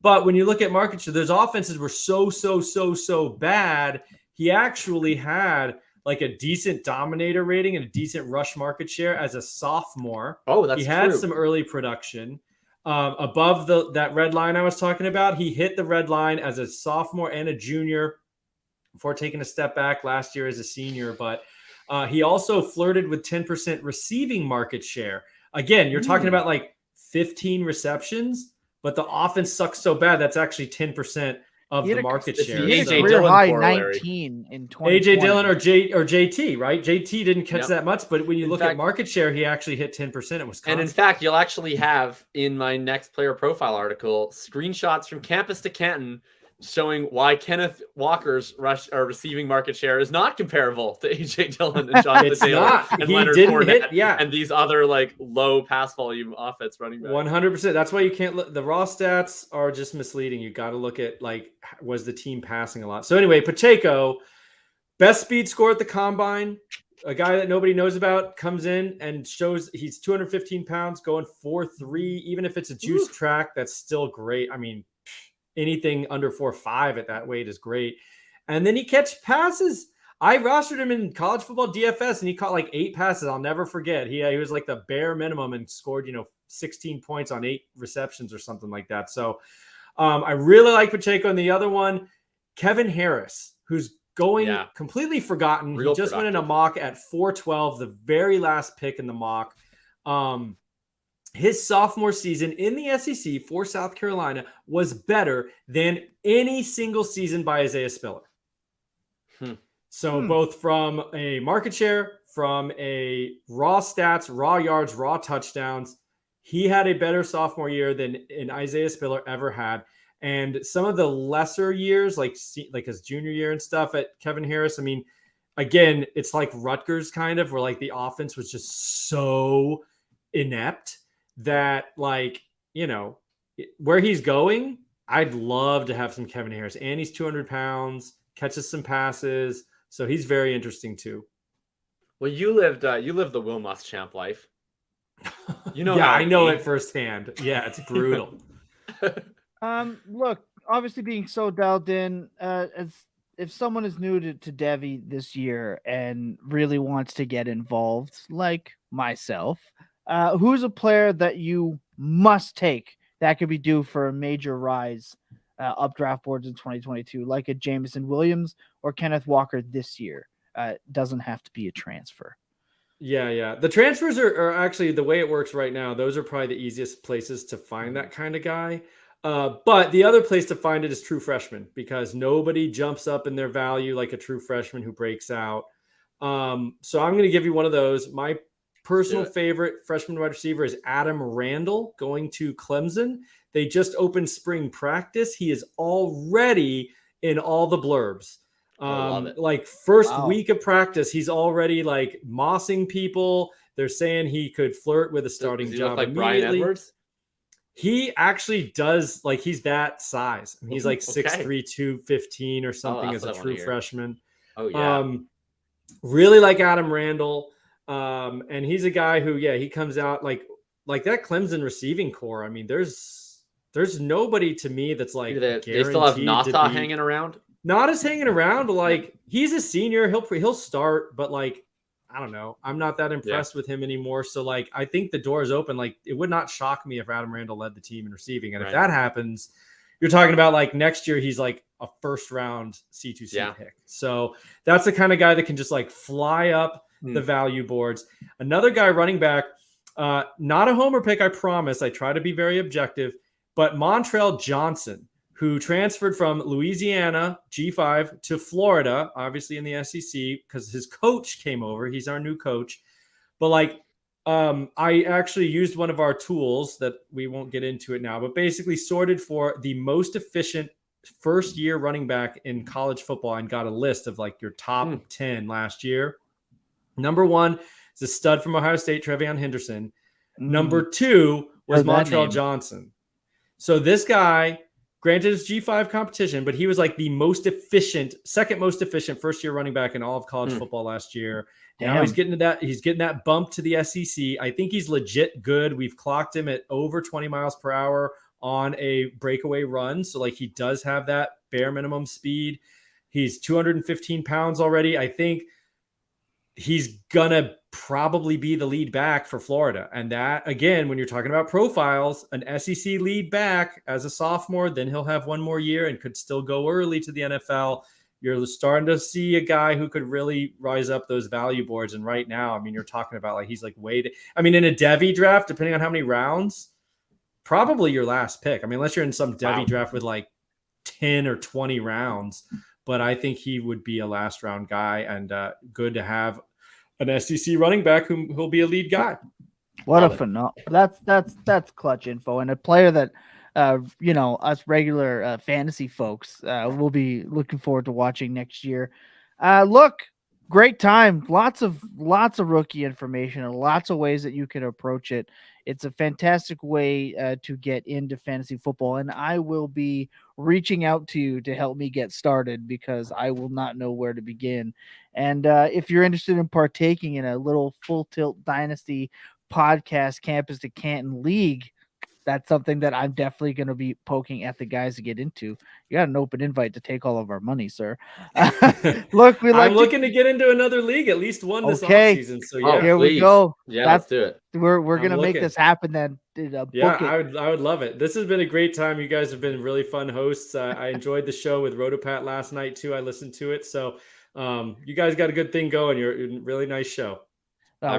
But when you look at market share, those offenses were so bad. He actually had like a decent dominator rating and a decent rush market share as a sophomore. Oh, that's He had true. some early production. Above that red line I was talking about, he hit the red line as a sophomore and a junior before taking a step back last year as a senior. But he also flirted with 10% receiving market share. Again, you're talking about like 15 receptions. But the offense sucks so bad, that's actually 10% of the market share. He had a career high 19 in 2020. A.J. Dillon or JT, right? JT didn't catch that much, but when you look at market share, he actually hit 10% at Wisconsin. And in fact, you'll actually have in my next player profile article screenshots from Campus to Canton showing why Kenneth Walker's receiving market share is not comparable to A.J. Dillon and Jonathan Taylor and Leonard Fournette and these other like low pass volume offense running backs. 100%. That's why you can't look. The raw stats are just misleading. You got to look at like, was the team passing a lot? So anyway, Pacheco, best speed score at the combine. A guy that nobody knows about comes in and shows he's 215 pounds, going 4.3. Even if it's a juice track, that's still great. I mean, anything under 4.5 at that weight is great. And then he catch passes. I rostered him in college football DFS and he caught like 8 passes. I'll never forget. He was like the bare minimum and scored, 16 points on 8 receptions or something like that. So I really like Pacheco. And the other one, Kevin Harris, who's going completely forgotten. He just went in a mock at 412, the very last pick in the mock. His sophomore season in the SEC for South Carolina was better than any single season by Isaiah Spiller. So both from a market share, from a raw stats, raw yards, raw touchdowns, he had a better sophomore year than Isaiah Spiller ever had. And some of the lesser years, like his junior year and stuff at Kevin Harris, I mean, again, it's like Rutgers kind of, where like the offense was just so inept that like, where he's going, I'd love to have some Kevin Harris. And he's 200 pounds, catches some passes. So he's very interesting too. Well, you lived the Will Muschamp life. I know it firsthand. Yeah, it's brutal. Look, obviously being so dialed in, as if someone is new to devy this year and really wants to get involved, like myself, who's a player that you must take that could be due for a major rise up draft boards in 2022, like a Jameson Williams or Kenneth Walker this year? Doesn't have to be a transfer. Yeah. The transfers are actually, the way it works right now, those are probably the easiest places to find that kind of guy. But the other place to find it is true freshmen, because nobody jumps up in their value like a true freshman who breaks out. So I'm going to give you one of those. My personal favorite freshman wide receiver is Adam Randle, going to Clemson. They just opened spring practice. He is already in all the blurbs. love it. Like first Wow. week of practice, he's already like mossing people. They're saying he could flirt with a starting Does he job look like Brian immediately. Edwards? He actually does, like, he's that size. He's like Okay. 6'3", 215 or something that's as a what I wanna true hear. freshman. Oh yeah. Really like Adam Randle. And he's a guy who, he comes out like that Clemson receiving core. I mean, there's nobody to me that's like They still have guaranteed to Nata be- hanging around. Not as hanging around. Like he's a senior, he'll start, but like I don't know. I'm not that impressed with him anymore. So like I think the door is open. Like it would not shock me if Adam Randle led the team in receiving, and if that happens, you're talking about like next year he's like a first round C2C pick. So that's the kind of guy that can just like fly up the value boards. Another guy, running back, not a homer pick, I promise. I try to be very objective, but Montrell Johnson, who transferred from Louisiana G5 to Florida, obviously in the SEC, because his coach came over. He's our new coach. But like, I actually used one of our tools that we won't get into it now, but basically sorted for the most efficient first year running back in college football and got a list of like your top 10 last year. Number 1 is a stud from Ohio State, Trevion Henderson. Number 2 was Montrell Johnson. So this guy, granted it's G5 competition, but he was like the most efficient, second most efficient first year running back in all of college football last year. Damn. Now he's getting that bump to the SEC. I think he's legit good. We've clocked him at over 20 miles per hour on a breakaway run. So like he does have that bare minimum speed. He's 215 pounds already. I think he's gonna probably be the lead back for Florida. And that, again, when you're talking about profiles, an SEC lead back as a sophomore, then he'll have one more year and could still go early to the NFL. You're starting to see a guy who could really rise up those value boards. And right now, I mean, you're talking about like, he's like in a devy draft, depending on how many rounds, probably your last pick. I mean, unless you're in some devy draft with like 10 or 20 rounds, but I think he would be a last round guy, and good to have an SEC running back who'll be a lead guy. What a phenomenal! That's clutch info, and a player that us regular fantasy folks will be looking forward to watching next year. Look, great time, lots of rookie information, and lots of ways that you can approach it. It's a fantastic way to get into fantasy football, and I will be reaching out to you to help me get started because I will not know where to begin. And if you're interested in partaking in a little Full Tilt Dynasty podcast Campus to Canton League, that's something that I'm definitely going to be poking at the guys to get into. You got an open invite to take all of our money, sir. Look, I'm looking to get into another league, at least one this offseason. So here we go. Yeah, let's do it. We're gonna make this happen then. I would love it. This has been a great time. You guys have been really fun hosts. I enjoyed the show with Rotopat last night too. I listened to it. So you guys got a good thing going. You're a really nice show.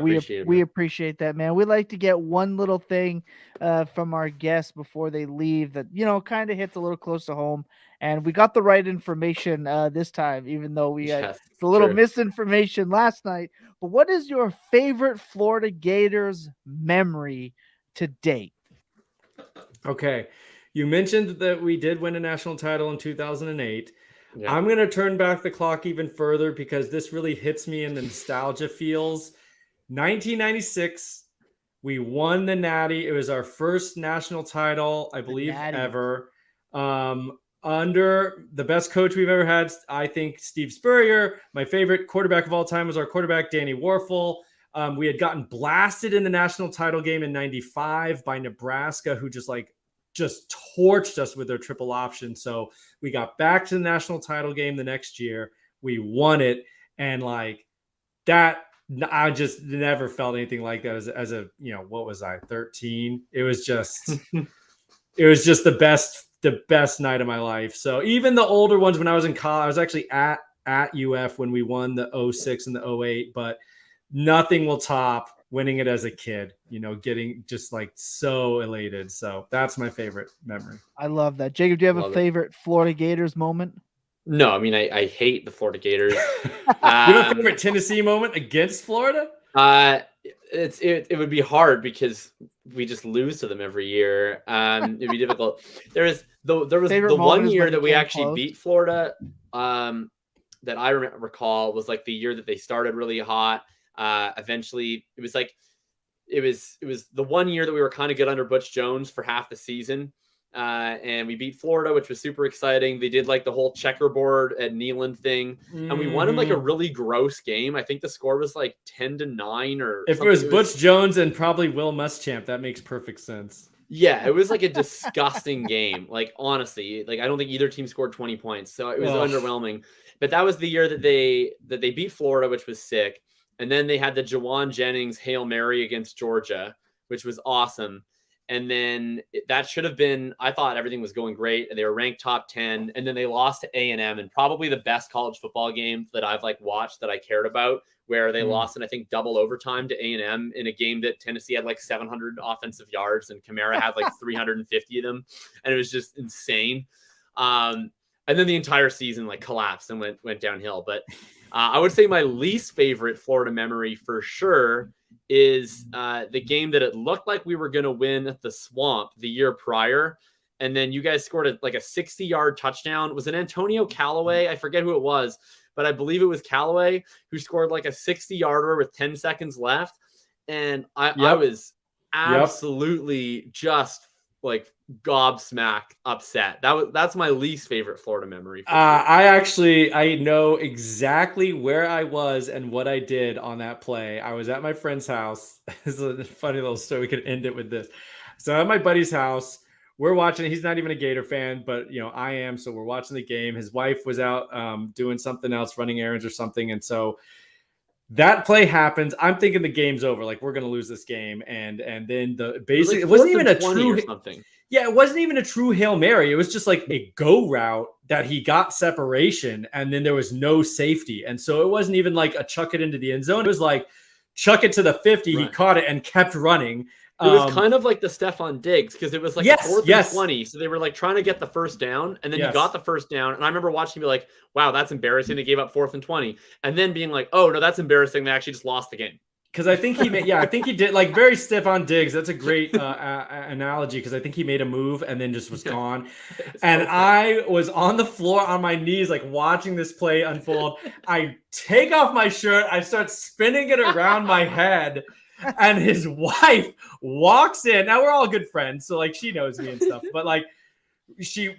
We appreciate that, man. We like to get one little thing from our guests before they leave that, kind of hits a little close to home. And we got the right information this time, even though we had a little misinformation last night. But what is your favorite Florida Gators memory to date? Okay. You mentioned that we did win a national title in 2008. Yeah. I'm going to turn back the clock even further because this really hits me in the nostalgia feels. 1996, we won the Natty. It was our first national title, I believe, ever. Under the best coach we've ever had, I think, Steve Spurrier. My favorite quarterback of all time was our quarterback, Danny Warfel. We had gotten blasted in the national title game in 95 by Nebraska, who just torched us with their triple option. So we got back to the national title game the next year. We won it. And like that, I just never felt anything like that as a, what was I, 13? It was just the best night of my life. So even the older ones, when I was in college, I was actually at UF when we won the 06 and the 08, but nothing will top winning it as a kid, getting just like so elated. So that's my favorite memory. I love that. Jacob, do you have a favorite Florida Gators moment? No, I mean, I hate the Florida Gators. You have a favorite Tennessee moment against Florida? It would be hard because we just lose to them every year. It'd be difficult. There was the Favorite moment one is year when that the we game actually closed. beat Florida. That I recall was like the year that they started really hot. Eventually, it was the one year that we were kind of good under Butch Jones for half the season. And we beat Florida, which was super exciting. They did like the whole checkerboard at Neyland thing, and we won in like a really gross game. I think the score was like 10-9 or If something. it was Butch Jones and probably Will Muschamp, that makes perfect sense. Yeah, it was like a disgusting game. Like, honestly, like I don't think either team scored 20 points. So it was underwhelming. But that was the year that they beat Florida, which was sick. And then they had the Jawan Jennings Hail Mary against Georgia, which was awesome. And then that should have been, I thought everything was going great. And they were ranked top 10. And then they lost to A&M, and probably the best college football game that I've like watched that I cared about, where they lost in, I think, double overtime to A&M in a game that Tennessee had like 700 offensive yards and Kamara had like 350 of them. And it was just insane. And then the entire season like collapsed and went downhill. But I would say my least favorite Florida memory for sure is the game that it looked like we were going to win at the Swamp the year prior. And then you guys scored like a 60-yard touchdown. It was an Antonio Callaway. I forget who it was, but I believe it was Callaway who scored like a 60-yarder with 10 seconds left. And I was absolutely just like gobsmacked upset. That's my least favorite Florida memory. I know exactly where I was and what I did on that play. I was at my friend's house. It's a funny little story. We could end it with this. So at my buddy's house, we're watching. He's not even a Gator fan, but I am. So we're watching the game. His wife was out doing something else, running errands or something, and so that play happens. I'm thinking the game's over. Like, we're going to lose this game. And then it wasn't even a true something. Yeah, it wasn't even a true Hail Mary. It was just like a go route that he got separation, and then there was no safety. And so it wasn't even like a chuck it into the end zone. It was like chuck it to the 50. Right. He caught it and kept running. It was kind of like the Stephon Diggs, because it was like 4th and 20. So they were like trying to get the first down, and then you got the first down. And I remember watching and be like, wow, that's embarrassing. They gave up 4th and 20. And then being like, oh, no, that's embarrassing. They actually just lost the game. Because I think I think he did like very stiff on Diggs. That's a great analogy, because I think he made a move and then just was gone. And I was on the floor on my knees, like watching this play unfold. I take off my shirt. I start spinning it around my head. And his wife walks in. Now we're all good friends, so like she knows me and stuff. But like she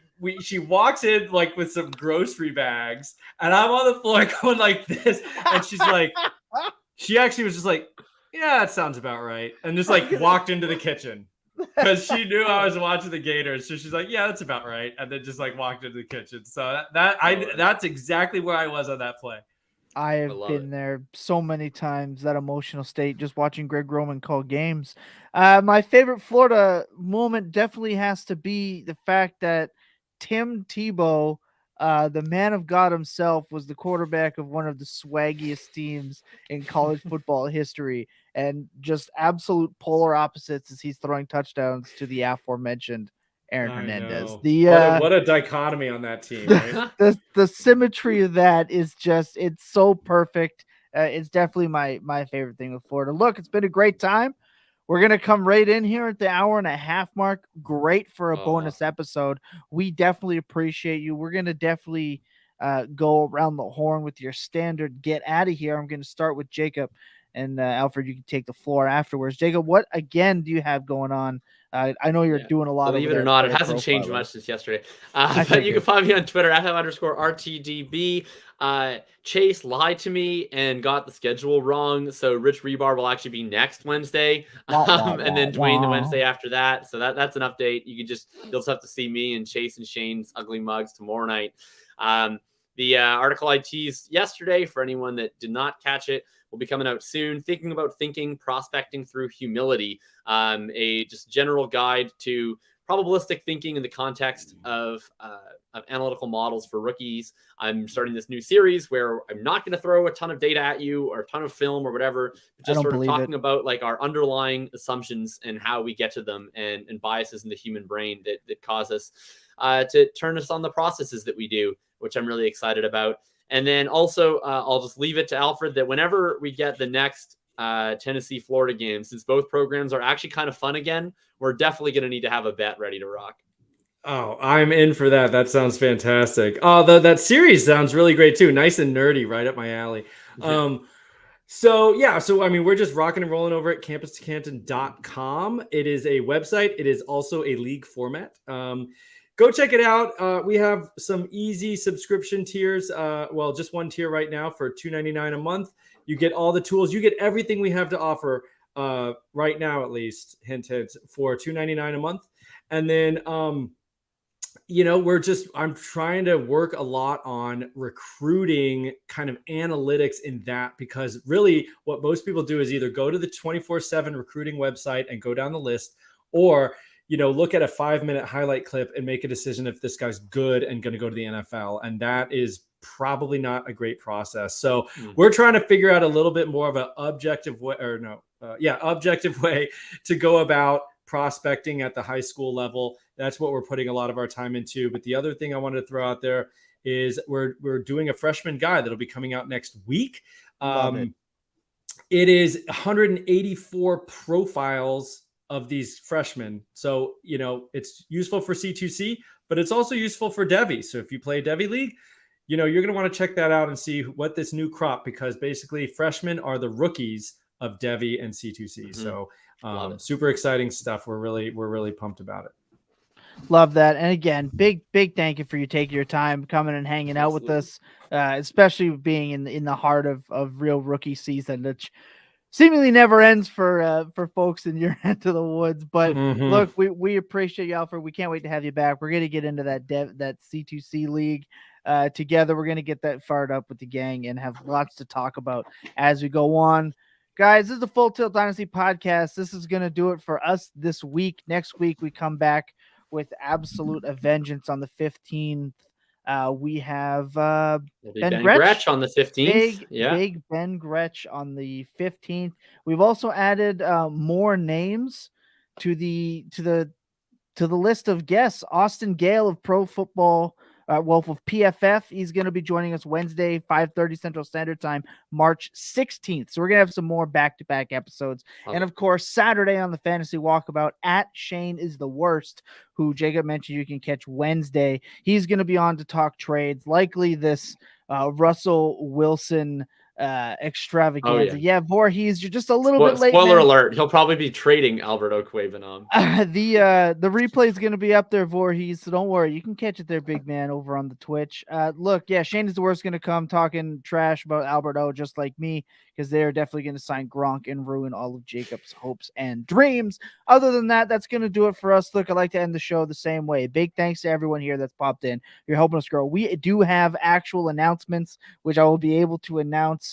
walks in like with some grocery bags, and I'm on the floor going like this, and she's like, she actually was just like, yeah, that sounds about right, and just like walked into the kitchen because she knew I was watching the Gators. So she's like, yeah, that's about right, and then just like walked into the kitchen. So that's exactly where I was on that play. I have been there so many times, that emotional state, just watching Greg Roman call games. My favorite Florida moment definitely has to be the fact that Tim Tebow, the man of God himself, was the quarterback of one of the swaggiest teams in college football history, and just absolute polar opposites as he's throwing touchdowns to the aforementioned Aaron Hernandez. What a dichotomy on that team, right? the symmetry of that is just, it's so perfect. It's definitely my favorite thing with Florida. Look, it's been a great time. We're going to come right in here at the hour and a half mark. Great for a bonus episode. We definitely appreciate you. We're going to definitely go around the horn with your standard get out of here. I'm going to start with Jacob, and Alfred, you can take the floor afterwards. Jacob, what again do you have going on? I know you're doing a lot. Believe it or not, it hasn't changed much since yesterday. But you can find me on Twitter at @_RTDB. Chase lied to me and got the schedule wrong, so Rich Rebar will actually be next Wednesday, and then Dwayne the Wednesday after that. So that's an update. You'll just have to see me and Chase and Shane's ugly mugs tomorrow night. The article I teased yesterday, for anyone that did not catch it, will be coming out soon. Thinking about thinking, prospecting through humility, a just general guide to probabilistic thinking in the context of analytical models for rookies. I'm starting this new series where I'm not going to throw a ton of data at you or a ton of film or whatever, but just sort of talking about like our underlying assumptions and how we get to them, and biases in the human brain that cause us to turn us on the processes that we do, which I'm really excited about. And then also, I'll just leave it to Alfred that whenever we get the next Tennessee, Florida game. Since both programs are actually kind of fun again, we're definitely going to need to have a bet ready to rock. Oh, I'm in for that. That sounds fantastic. Oh, that series sounds really great too. Nice and nerdy, right up my alley. Yeah. So I mean, we're just rocking and rolling over at campustocanton.com. It is a website. It is also a league format. Go check it out. We have some easy subscription tiers. Well, just one tier right now for $2.99 a month. You get all the tools. You get everything we have to offer right now, at least, hint, for $2.99 a month. And then, I'm trying to work a lot on recruiting kind of analytics in that, because really what most people do is either go to the 24/7 recruiting website and go down the list, or look at a 5-minute highlight clip and make a decision if this guy's good and going to go to the NFL. And that is probably not a great process. So we're trying to figure out a little bit more of an objective way, objective way to go about prospecting at the high school level. That's what we're putting a lot of our time into. But the other thing I wanted to throw out there is we're doing a freshman guide that'll be coming out next week. It is 184 profiles of these freshmen. So, it's useful for C2C, but it's also useful for devy. So if you play devy league, you're going to want to check that out and see what this new crop, because basically freshmen are the rookies of devy and C2C. So super exciting stuff. We're really pumped about it. Love that. And again, big thank you for you taking your time coming and hanging out with us, especially being in the heart of real rookie season, which seemingly never ends for folks in your end of the woods. But look, we appreciate you, Alfred. We can't wait to have you back. We're going to get into that C2C league together. We're going to get that fired up with the gang and have lots to talk about as we go on. Guys, this is the Full Tilt Dynasty podcast. This is going to do it for us this week. Next week, we come back with absolute vengeance on the 15th. We have Ben Gretsch on the 15th. Big Ben Gretsch on the 15th. We've also added more names to the list of guests. Austin Gale of Pro Football Wolf of PFF. He's going to be joining us Wednesday, 5:30 Central Standard Time, March 16th. So we're going to have some more back-to-back episodes. Awesome. And, of course, Saturday on the Fantasy Walkabout, at Shane is the Worst, who Jacob mentioned you can catch Wednesday. He's going to be on to talk trades, likely this Russell Wilson extravaganza. Yeah, Voorhees, you're just a little bit late. Spoiler alert, he'll probably be trading Albert Okwuegbunam. The replay is going to be up there, Voorhees, so don't worry. You can catch it there, big man, over on the Twitch. Look, Shane is the Worst going to come talking trash about Albert O, just like me, because they're definitely going to sign Gronk and ruin all of Jacob's hopes and dreams. Other than that, that's going to do it for us. Look, I like to end the show the same way. Big thanks to everyone here that's popped in. You're helping us grow. We do have actual announcements, which I will be able to announce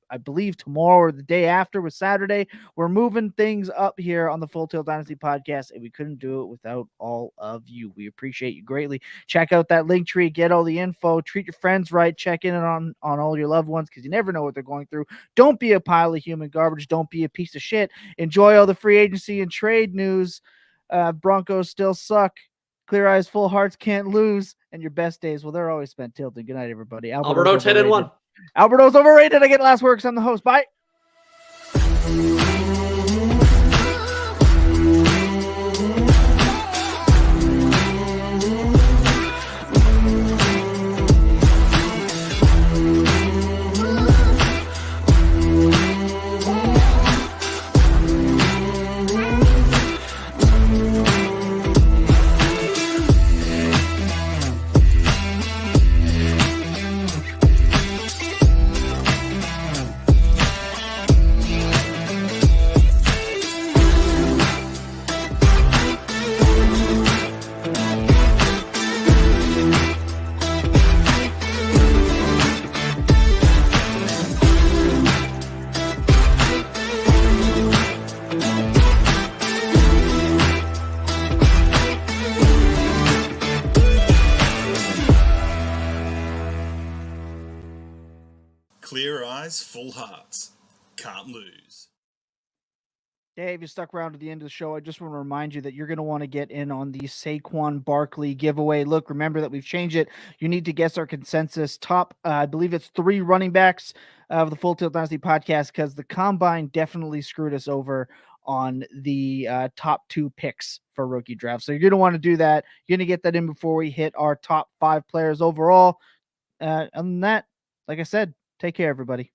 I believe tomorrow or the day after with Saturday. We're moving things up here on the Full Tilt Dynasty podcast, and we couldn't do it without all of you. We appreciate you greatly. Check out that link tree, get all the info, treat your friends right, check in on all your loved ones, because you never know what they're going through. Don't be a pile of human garbage. Don't be a piece of shit. Enjoy all the free agency and trade news. Broncos still suck. Clear eyes, full hearts, can't lose. And your best days, well, they're always spent tilted. Good night, everybody. Alberto 10-1. Alberto's overrated. I get last words. I'm the host. Bye. Clear eyes, full hearts. Can't lose. Dave, you stuck around to the end of the show. I just want to remind you that you're going to want to get in on the Saquon Barkley giveaway. Look, remember that we've changed it. You need to guess our consensus top, I believe it's 3 running backs of the Full Tilt Dynasty podcast, because the combine definitely screwed us over on the top 2 picks for rookie draft. So you're going to want to do that. You're going to get that in before we hit our top 5 players overall. Other than that, like I said, take care, everybody.